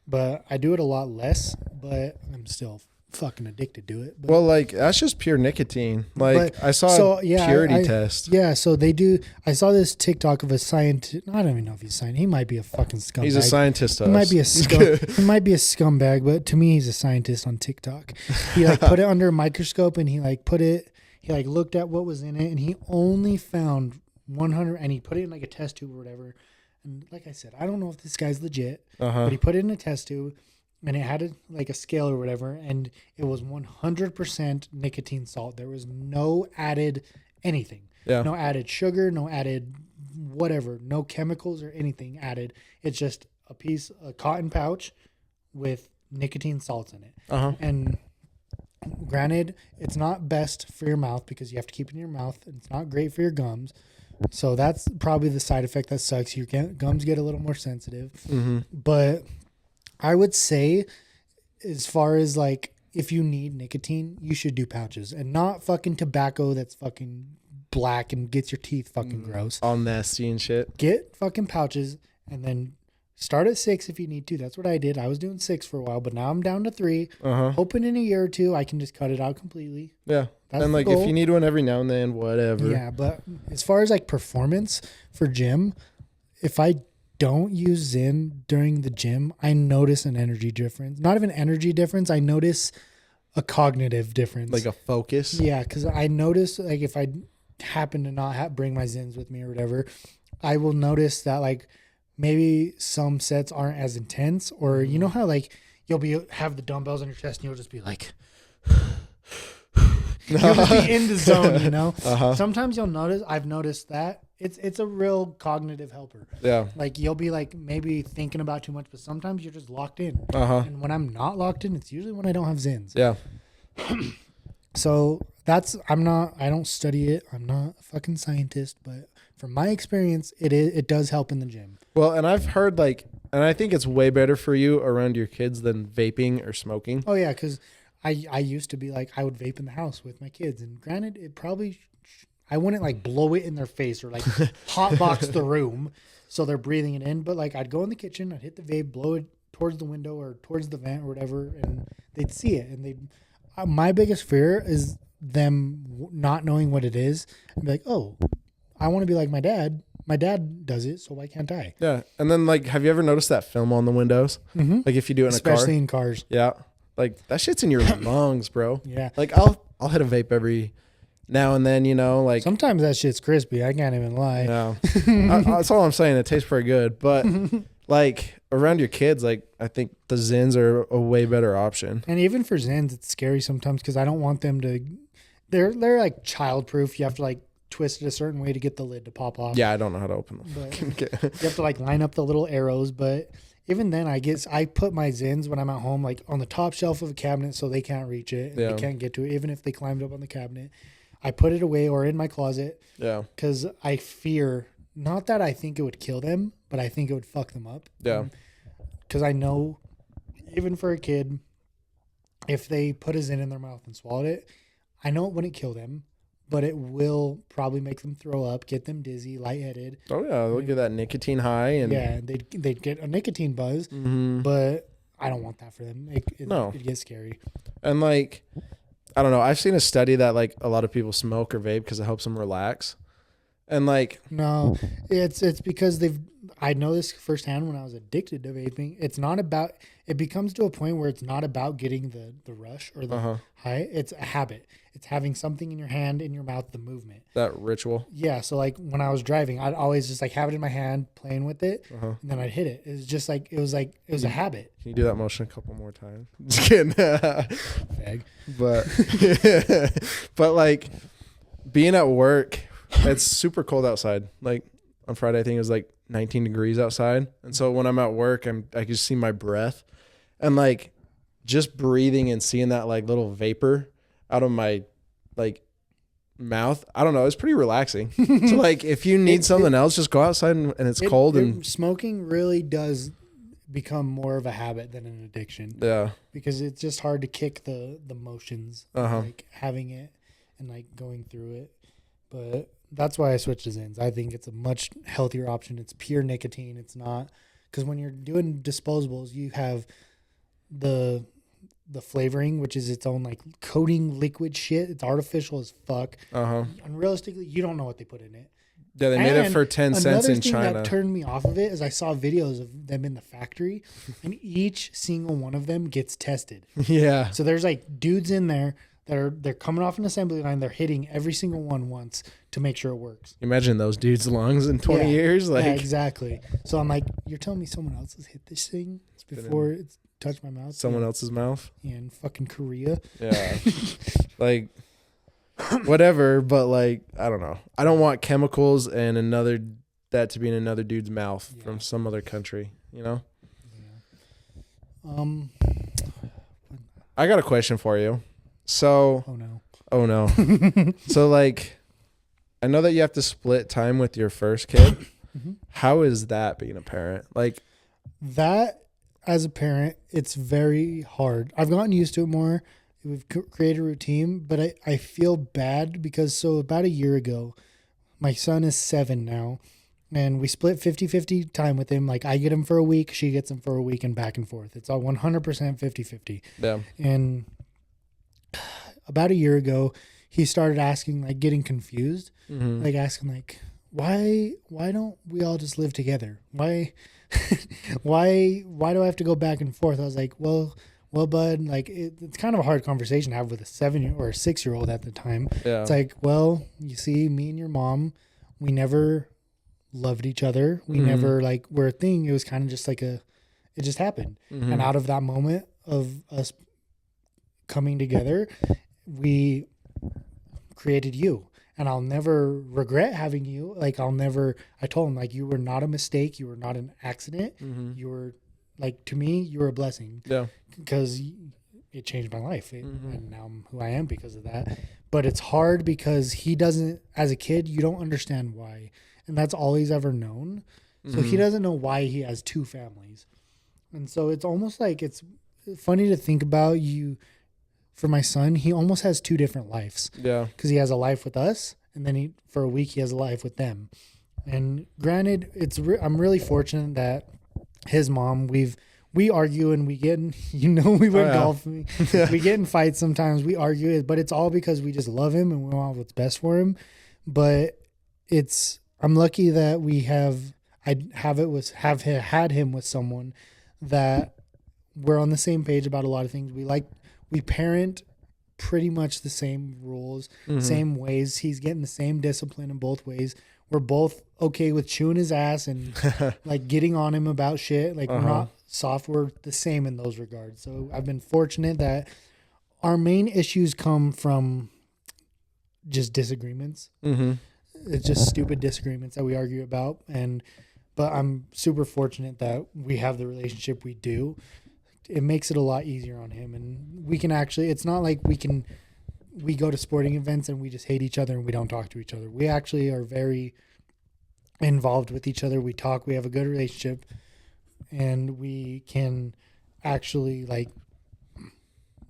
but I do it a lot less, but I'm still fucking addicted to it. But, well, like that's just pure nicotine. Like I saw a purity test. Yeah, so they do. I saw this TikTok of a scientist. I don't even know if he's a scientist. He might be a fucking scumbag. He's a scientist. He might be a he might be a scumbag, but to me, he's a scientist on TikTok. He like put it under a microscope and he looked at what was in it and he only found 100 and he put it in like a test tube or whatever. And like I said, I don't know if this guy's legit, but he put it in a test tube. And it had like a scale or whatever, and it was 100% nicotine salt. There was no added anything. Yeah. No added sugar, no added whatever, no chemicals or anything added. It's just a cotton pouch with nicotine salts in it. And granted, it's not best for your mouth because you have to keep it in your mouth. It's not great for your gums. So that's probably the side effect that sucks. Your gums get a little more sensitive. But I would say, as far as like, if you need nicotine, you should do pouches and not fucking tobacco that's fucking black and gets your teeth fucking gross. All nasty and shit. Get fucking pouches and then start at 6 if you need to. That's what I did. I was doing 6 for a while, but now I'm down to 3. Hoping in a year or 2, I can just cut it out completely. Yeah. That's and like, if you need one every now and then, whatever. Yeah, but as far as like performance for gym, if I don't use Zyn during the gym, I notice an energy difference. Not even energy difference. I notice a cognitive difference. Like a focus? Yeah, because I notice, like, if I happen to not bring my Zyns with me or whatever, I will notice that, like, maybe some sets aren't as intense. Or you know how, like, you'll have the dumbbells on your chest and you'll just be like... You'll just be in the zone, you know? Sometimes you'll notice, I've noticed that, it's a real cognitive helper. Yeah. Like you'll be like maybe thinking about too much, but sometimes you're just locked in. And when I'm not locked in, it's usually when I don't have Zins. Yeah. So I don't study it. I'm not a fucking scientist, but from my experience, it does help in the gym. Well, and I've heard and I think it's way better for you around your kids than vaping or smoking. Oh yeah, because I used to be like, I would vape in the house with my kids, and granted, it probably I wouldn't like blow it in their face or like hotbox the room so they're breathing it in. But like I'd go in the kitchen, I'd hit the vape, blow it towards the window or towards the vent or whatever, and they'd see it. And my biggest fear is them not knowing what it is and be like, oh, I want to be like my dad. My dad does it, so why can't I? Yeah. And then like, have you ever noticed that film on the windows? Like if you do it in a car. Especially in cars. Yeah. Like that shit's in your lungs, bro. Yeah. Like I'll hit a vape every now and then, you know, like sometimes that shit's crispy. I can't even lie. Yeah. That's all I'm saying. It tastes pretty good, but like around your kids, like I think the Zins are a way better option. And even for Zins, it's scary sometimes because I don't want them to. They're like childproof. You have to like twist it a certain way to get the lid to pop off. Yeah, I don't know how to open them. But you have to like line up the little arrows, but. Even then, I put my Zins when I'm at home, like on the top shelf of a cabinet so they can't reach it. And they can't get to it, even if they climbed up on the cabinet. I put it away or in my closet. Yeah. Because I fear, not that I think it would kill them, but I think it would fuck them up. Yeah. Because I know, even for a kid, if they put a Zin in their mouth and swallowed it, I know it wouldn't kill them. But it will probably make them throw up, get them dizzy, lightheaded. Oh yeah, they'll get that nicotine high, and yeah, they'd get a nicotine buzz. But I don't want that for them. It gets scary. And like, I don't know. I've seen a study that like a lot of people smoke or vape because it helps them relax. And like, no, it's because I know this firsthand when I was addicted to vaping. It's not about. It becomes to a point where it's not about getting the rush or the high. It's a habit. It's having something in your hand, in your mouth, the movement. That ritual. Yeah. So like when I was driving, I'd always just like have it in my hand, playing with it, and then I'd hit it. It was just like it was a habit. Can you do that motion a couple more times? Just kidding. Fag. But like being at work, it's super cold outside. Like on Friday, I think it was like 19 degrees outside, and so when I'm at work, I can see my breath, and like just breathing and seeing that like little vapor out of my like mouth. I don't know. It's pretty relaxing. So like if you need something else, just go outside and it's cold. And smoking really does become more of a habit than an addiction. Yeah. Because it's just hard to kick the motions, like having it and like going through it. But that's why I switched to Zins. I think it's a much healthier option. It's pure nicotine. It's not, because when you're doing disposables, you have the flavoring, which is its own like coating liquid shit. It's artificial as fuck. And realistically, you don't know what they put in it. Yeah, they made it for 10 cents in China. Another thing that turned me off of it is I saw videos of them in the factory, and each single one of them gets tested. Yeah. So there's like dudes in there that they're coming off an assembly line. They're hitting every single one once to make sure it works. Imagine those dudes' lungs in 20 years. Like, yeah, exactly. So I'm like, you're telling me someone else has hit this thing before it's touched my mouth? Someone else's mouth? Yeah, in fucking Korea. Yeah. Like, whatever, but like, I don't know. I don't want chemicals and that to be in another dude's mouth from some other country, you know? Yeah. I got a question for you. So, oh no. So like, I know that you have to split time with your first kid. How is that being a parent? Like that as a parent, it's very hard. I've gotten used to it more. We've created a routine, but I feel bad because about a year ago, my son is 7 now, and we split 50-50 time with him. Like I get him for a week, she gets him for a week, and back and forth. It's all 100% 50-50. Yeah. And about a year ago, he started asking, like getting confused, like asking like, why don't we all just live together? Why do I have to go back and forth? I was like, well, bud, like it's kind of a hard conversation to have with a 7-year or a 6-year-old at the time. Yeah. It's like, well, you see, me and your mom, we never loved each other. We never like were a thing. It was kind of just like it just happened. And out of that moment of us coming together, we created you. And I'll never regret having you. Like I told him like, you were not a mistake. You were not an accident. You were, like, to me, you were a blessing. Yeah. Because it changed my life. And now I'm who I am because of that. But it's hard because he doesn't, as a kid, you don't understand why. And that's all he's ever known. So he doesn't know why he has 2 families. And so it's almost like it's funny to think about for my son, he almost has 2 different lives. Yeah. Because he has a life with us, and then for a week he has a life with them. And granted, I'm really fortunate that his mom, we argue and we get in, we went golfing. We get in fights sometimes. We argue, but it's all because we just love him and we want what's best for him. But I'm lucky that have had him with someone that we're on the same page about a lot of things. We parent pretty much the same rules, same ways. He's getting the same discipline in both ways. We're both okay with chewing his ass and like getting on him about shit. Like we're not soft. We're the same in those regards. So I've been fortunate that our main issues come from just disagreements. It's just stupid disagreements that we argue about. But I'm super fortunate that we have the relationship we do. It makes it a lot easier on him, and we can actually, it's not like we go to sporting events and we just hate each other and we don't talk to each other. We actually are very involved with each other. We talk, we have a good relationship, and we can actually like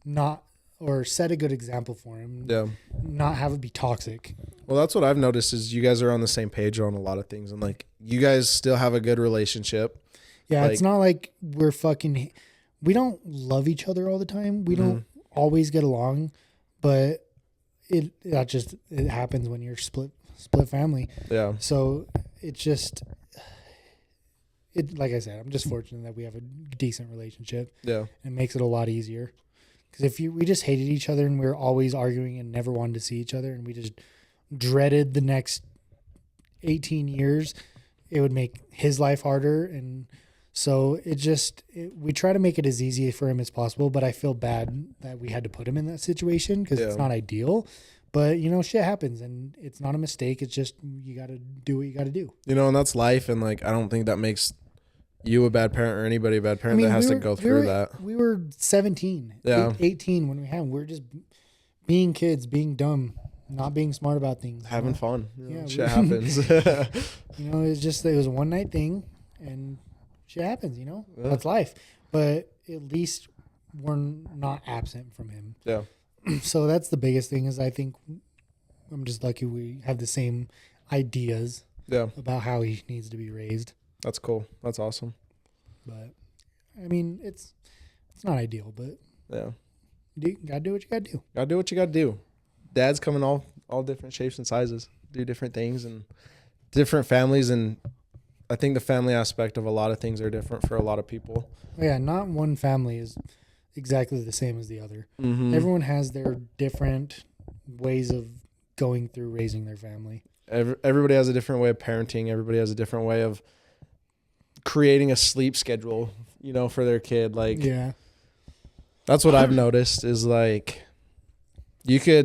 not, or set a good example for him. Yeah. Not have it be toxic. Well, that's what I've noticed is you guys are on the same page on a lot of things, and like you guys still have a good relationship. Yeah. Like, it's not like we don't love each other all the time. We don't always get along, but it happens when you're split family. Yeah. So like I said, I'm just fortunate that we have a decent relationship. Yeah. It makes it a lot easier. Because we just hated each other and we were always arguing and never wanted to see each other, and we just dreaded the next 18 years, it would make his life harder. And so we try to make it as easy for him as possible, but I feel bad that we had to put him in that situation because it's not ideal. But, shit happens and it's not a mistake. It's just you got to do what you got to do. And that's life. And, like, I don't think that makes you a bad parent or anybody a bad parent that has to go through that. We were 17, 18 when we had him. We're just being kids, being dumb, not being smart about things. Having fun. Shit happens. It was a one-night thing, and shit happens, That's life. But at least we're not absent from him. Yeah. So that's the biggest thing is I think I'm just lucky we have the same ideas about how he needs to be raised. That's cool. That's awesome. But I mean, it's not ideal, but you gotta do what you gotta do. Gotta do what you gotta do. Dads come in all different shapes and sizes, do different things and different families, and I think the family aspect of a lot of things are different for a lot of people. Yeah, not one family is exactly the same as the other. Mm-hmm. Everyone has their different ways of going through raising their family. Everybody has a different way of parenting. Everybody has a different way of creating a sleep schedule, for their kid. Like, that's what I've noticed is like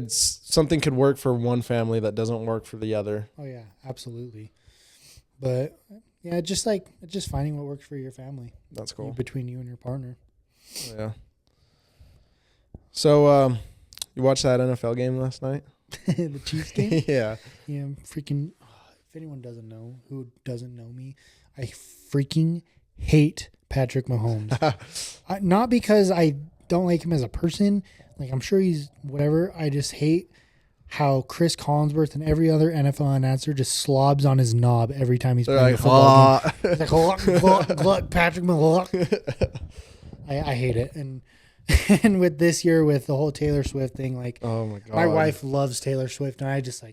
something could work for one family that doesn't work for the other. Oh yeah, absolutely. But yeah, just finding what works for your family. That's cool. Between you and your partner. Oh, yeah. So, you watched that NFL game last night? The Chiefs game? Yeah. Yeah, freaking, if anyone doesn't know, who doesn't know me, I freaking hate Patrick Mahomes. Not because I don't like him as a person. Like, I'm sure he's whatever. I just hate how Chris Collinsworth and every other NFL announcer just slobs on his knob every time he's playing a football game. It's like, gluck, Patrick Mahomes. I hate it. And with this year, with the whole Taylor Swift thing, like, oh my God. My wife loves Taylor Swift, and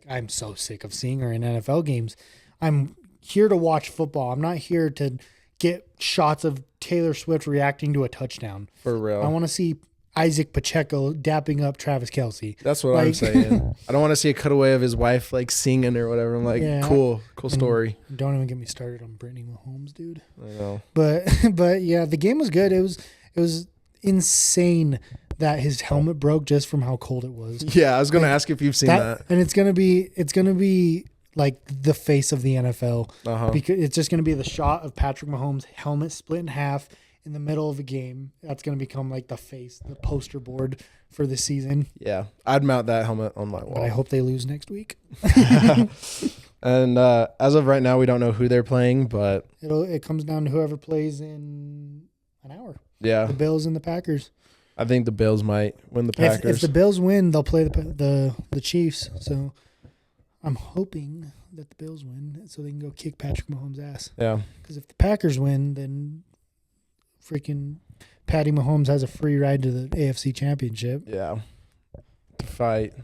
I'm so sick of seeing her in NFL games. I'm here to watch football. I'm not here to get shots of Taylor Swift reacting to a touchdown. For real. I want to see Isaac Pacheco dapping up Travis Kelce. That's what I'm saying. I don't want to see a cutaway of his wife like singing or whatever. I'm like, cool story. Don't even get me started on Brittany Mahomes, dude. I know. But yeah, the game was good. It was insane that his helmet broke just from how cold it was. Yeah, I was gonna ask if you've seen that. And it's gonna be like the face of the NFL because it's just gonna be the shot of Patrick Mahomes' helmet split in half in the middle of a game. That's gonna become like the poster board for the season. Yeah, I'd mount that helmet on my wall. But I hope they lose next week. And as of right now, we don't know who they're playing, but it comes down to whoever plays in an hour. Yeah, the Bills and the Packers. I think the Bills might win the Packers. If the Bills win, they'll play the Chiefs. So I'm hoping that the Bills win so they can go kick Patrick Mahomes' ass. Yeah. Because if the Packers win, then freaking Patty Mahomes has a free ride to the AFC Championship. Yeah. To fight,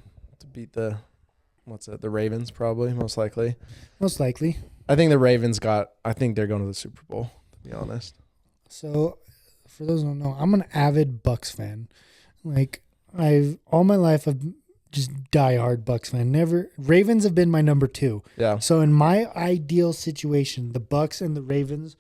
to beat the Ravens probably, most likely. Most likely. I think the Ravens I think they're going to the Super Bowl, to be honest. So, for those who don't know, I'm an avid Bucks fan. Like, all my life I've just diehard Bucks fan. Ravens have been my number 2. Yeah. So in my ideal situation, the Bucks and the Ravens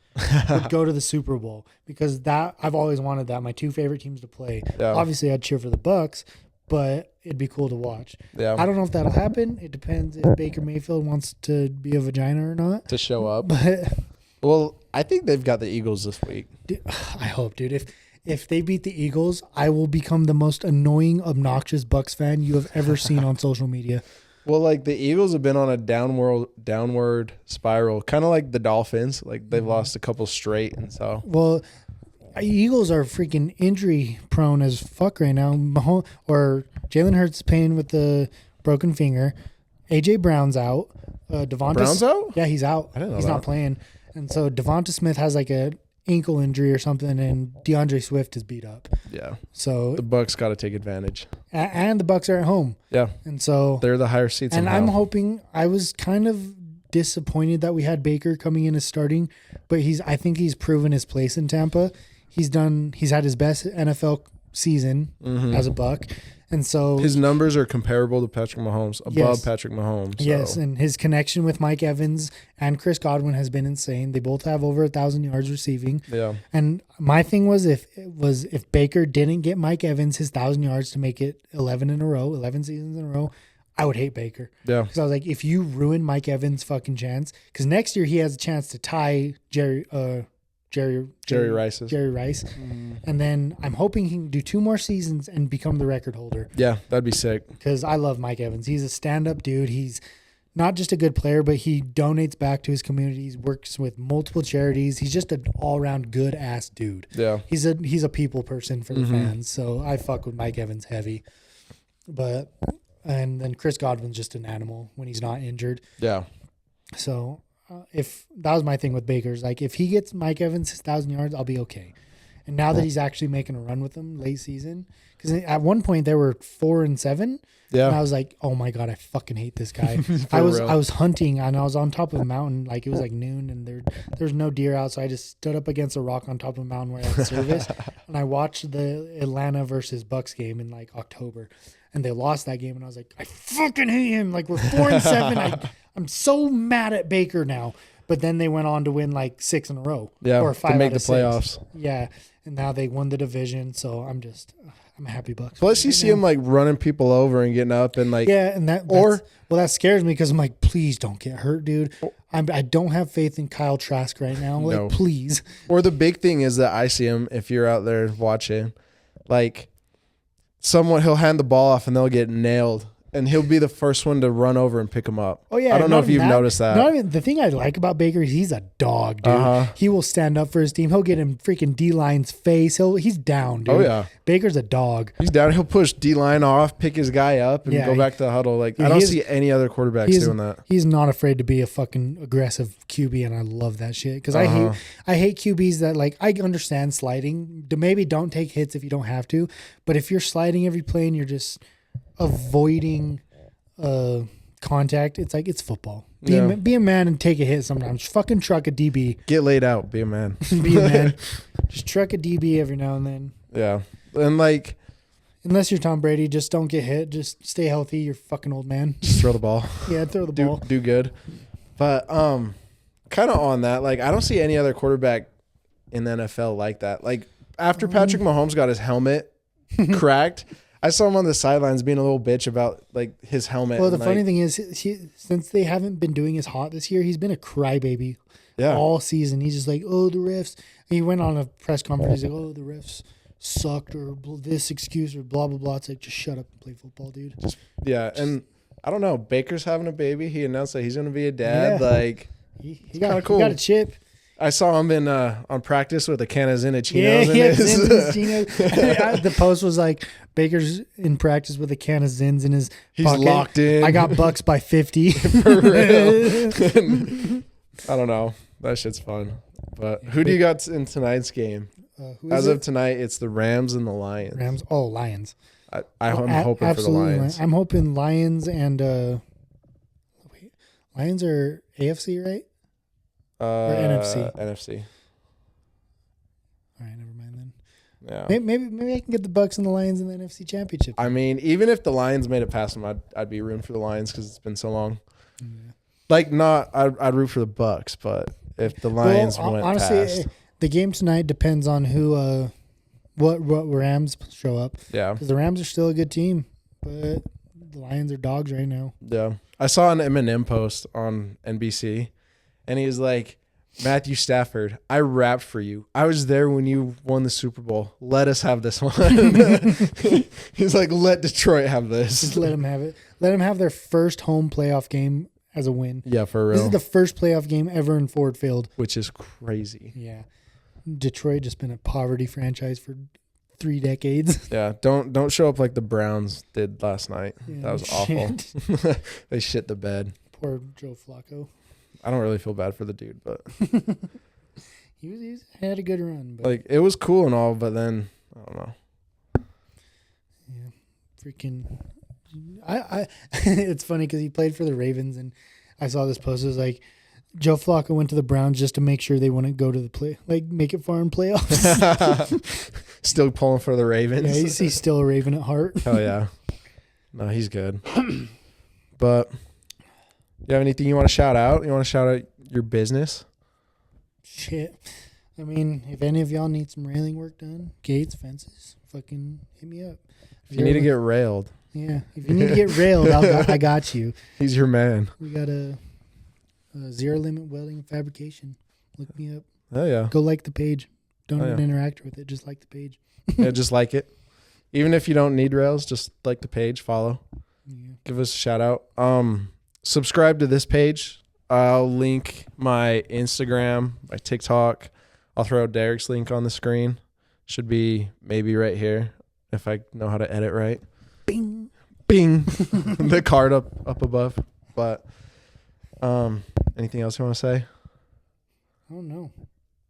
would go to the Super Bowl because I've always wanted that. My 2 favorite teams to play. Yeah. Obviously, I'd cheer for the Bucks, but it'd be cool to watch. Yeah. I don't know if that'll happen. It depends if Baker Mayfield wants to be a vagina or not. To show up. But well, I think they've got the Eagles this week. Dude, I hope, dude. If they beat the Eagles, I will become the most annoying, obnoxious Bucks fan you have ever seen on social media. Well, like the Eagles have been on a downward spiral, kind of like the Dolphins. Like they've lost a couple straight, and so. Well, Eagles are freaking injury prone as fuck right now. Jalen Hurts is playing with the broken finger. AJ Brown's out. Brown's out? Yeah, he's out. I didn't know he's not playing, and so Devonta Smith has like a ankle injury or something, and DeAndre Swift is beat up. Yeah. So the Bucks got to take advantage. And the Bucks are at home. Yeah. And so they're the higher seats. And I'm hoping. I was kind of disappointed that we had Baker coming in as starting, but I think he's proven his place in Tampa. He's had his best NFL season as a Buck. And so his numbers are comparable to Patrick Mahomes, above Patrick Mahomes. So. Yes, and his connection with Mike Evans and Chris Godwin has been insane. They both have over 1,000 yards receiving. Yeah. And my thing was if Baker didn't get Mike Evans his 1,000 yards to make it 11 seasons in a row, I would hate Baker. Yeah. Because I was like, if you ruin Mike Evans' fucking chance, because next year he has a chance to tie Jerry Rice. And then I'm hoping he can do 2 more seasons and become the record holder. Yeah, that'd be sick. Because I love Mike Evans. He's a stand-up dude. He's not just a good player, but he donates back to his communities, works with multiple charities. He's just an all-around good-ass dude. Yeah. He's a people person for the fans, so I fuck with Mike Evans heavy. And then Chris Godwin's just an animal when he's not injured. Yeah. So if that was my thing with Baker's, like if he gets Mike Evans 1,000 yards, I'll be okay. And now that he's actually making a run with them late season, because at one point they were 4-7. Yeah. And I was like, oh my God, I fucking hate this guy. I was hunting and I was on top of a mountain, like it was like noon and there's no deer out. So I just stood up against a rock on top of a mountain where I had service. And I watched the Atlanta versus Bucks game in like October, and they lost that game. And I was like, I fucking hate him. Like we're 4-7. I'm so mad at Baker now. But then they went on to win like 6 in a row. Yeah. Or 5 to make out of the playoffs. 6. Yeah. And now they won the division. So I'm a happy Bucks. Plus, you see him like running people over and getting up and like. Yeah. And that scares me because I'm like, please don't get hurt, dude. I don't have faith in Kyle Trask right now. Like, No. please. Or the big thing is that I see him, if you're out there watching, like he'll hand the ball off and they'll get nailed. And he'll be the first one to run over and pick him up. Oh, yeah. I don't know if you've noticed that. Not even, the thing I like about Baker is he's a dog, dude. He will stand up for his team. He'll get in freaking D-line's face. He's down, dude. Oh, yeah. Baker's a dog. He's down. He'll push D-line off, pick his guy up, and go back to the huddle. Like I don't see any other quarterbacks doing that. He's not afraid to be a fucking aggressive QB, and I love that shit. Because I hate QBs that, like, I understand sliding. Maybe don't take hits if you don't have to. But if you're sliding every play and you're just avoiding contact, it's like it's football. Be a man and take a hit sometimes. Fucking truck a DB. Get laid out. Be a man. Be a man. Just truck a DB every now and then. Yeah. And like, unless you're Tom Brady, just don't get hit. Just stay healthy. You're fucking old man. Just throw the ball. Yeah, throw the ball. Do good. But kind of on that, like I don't see any other quarterback in the NFL like that. Like after Patrick Mahomes got his helmet cracked, I saw him on the sidelines being a little bitch about like his helmet. Well, the funny thing is, since they haven't been doing as hot this year, he's been a crybaby all season. He's just like, oh, the refs. And he went on a press conference. He's like, oh, the refs sucked or this excuse or blah, blah, blah. It's like, just shut up and play football, dude. And I don't know. Baker's having a baby. He announced that he's going to be a dad. Yeah. Like, he got cool. He got a chip. I saw him in on practice with a can of Zinnichinos. Yeah, the post was like, Baker's in practice with a can of Zins in his He's pocket. Locked in. I got Bucks by 50. For real. I don't know. That shit's fun. But who do you got in tonight's game? As of tonight, it's the Rams and the Lions. Rams? Oh, Lions. I'm hoping for the Lions. I'm hoping Lions and Lions are AFC, right? Or NFC? NFC. All right, never mind then. Yeah. Maybe I can get the Bucks and the Lions in the NFC Championship. I mean, even if the Lions made it past them, I'd be rooting for the Lions because it's been so long. Yeah. Like, I'd root for the Bucks, but if the Lions went honestly, past, the game tonight depends on who, what Rams show up. Yeah, because the Rams are still a good team, but the Lions are dogs right now. Yeah, I saw an Eminem post on NBC, and he was like, Matthew Stafford, I rapped for you. I was there when you won the Super Bowl. Let us have this one. He's like, let Detroit have this. Just let them have it. Let them have their first home playoff game as a win. Yeah, for real. This is the first playoff game ever in Ford Field. Which is crazy. Yeah. Detroit just been a poverty franchise for 3 decades. Yeah, don't show up like the Browns did last night. Yeah, that was awful. They shit the bed. Poor Joe Flacco. I don't really feel bad for the dude, but he had a good run. But like it was cool and all, but then I don't know. Yeah, freaking. I it's funny because he played for the Ravens, and I saw this post. It was like Joe Flacco went to the Browns just to make sure they wouldn't go to the play, like make it far in playoffs. Still pulling for the Ravens. Yeah, he's still a Raven at heart. Oh yeah, no, he's good. But. You have anything you want to shout out? You want to shout out your business? Shit. I mean, if any of y'all need some railing work done, gates, fences, fucking hit me up. If you need to get railed. Yeah. If you need to get railed, I got you. He's your man. We got a Zero Limit Welding and Fabrication. Look me up. Oh, yeah. Go like the page. Don't even interact with it. Just like the page. Yeah, just like it. Even if you don't need rails, just like the page, follow. Yeah. Give us a shout out. subscribe to this page. I'll link my Instagram, my TikTok. I'll throw Derrik's link on the screen. Should be maybe right here if I know how to edit right. Bing. Bing. The card up above. But anything else you want to say? I don't know.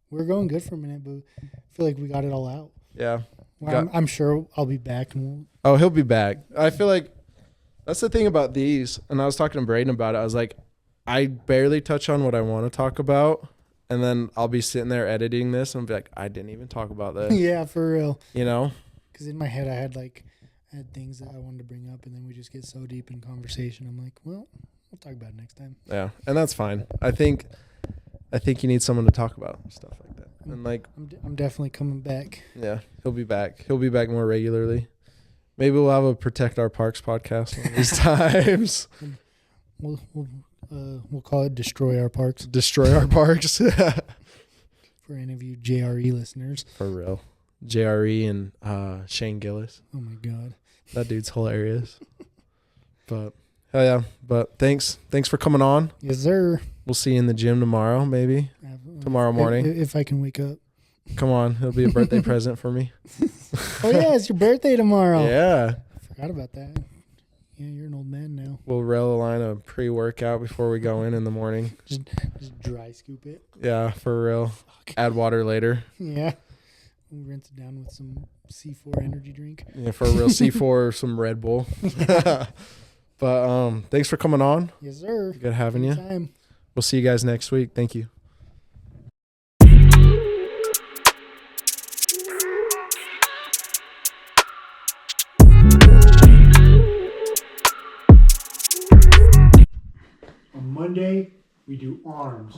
We're going good for a minute, but I feel like we got it all out. Yeah. Well, I'm sure I'll be back. Oh, he'll be back. I feel like that's the thing about these. And I was talking to Braden about it. I was like, I barely touch on what I want to talk about. And then I'll be sitting there editing this and I'll be like, I didn't even talk about this. Yeah, for real. You know? Because in my head, I had things that I wanted to bring up, and then we just get so deep in conversation. I'm like, well, we'll talk about it next time. Yeah, and that's fine. I think you need someone to talk about stuff like that. And like, I'm definitely coming back. Yeah, he'll be back. He'll be back more regularly. Maybe we'll have a Protect Our Parks podcast one of these times. We'll call it Destroy Our Parks. Destroy Our Parks. For any of you JRE listeners. For real. JRE and Shane Gillis. Oh my God. That dude's hilarious. But hell yeah. But thanks for coming on. Yes, sir. We'll see you in the gym tomorrow, maybe. Tomorrow morning. If I can wake up. Come on. It'll be a birthday present for me. Oh yeah, it's your birthday tomorrow. Yeah. I forgot about that. Yeah, you're an old man now. We'll rail a line of pre-workout before we go in the morning. Just dry scoop it. Yeah, for real. Fuck. Add water later. Yeah. We'll rinse it down with some C4 energy drink. Yeah, for a real C4, some Red Bull. But thanks for coming on. Yes, sir. Good having you. Anytime. We'll see you guys next week. Thank you. On Monday, we do arms.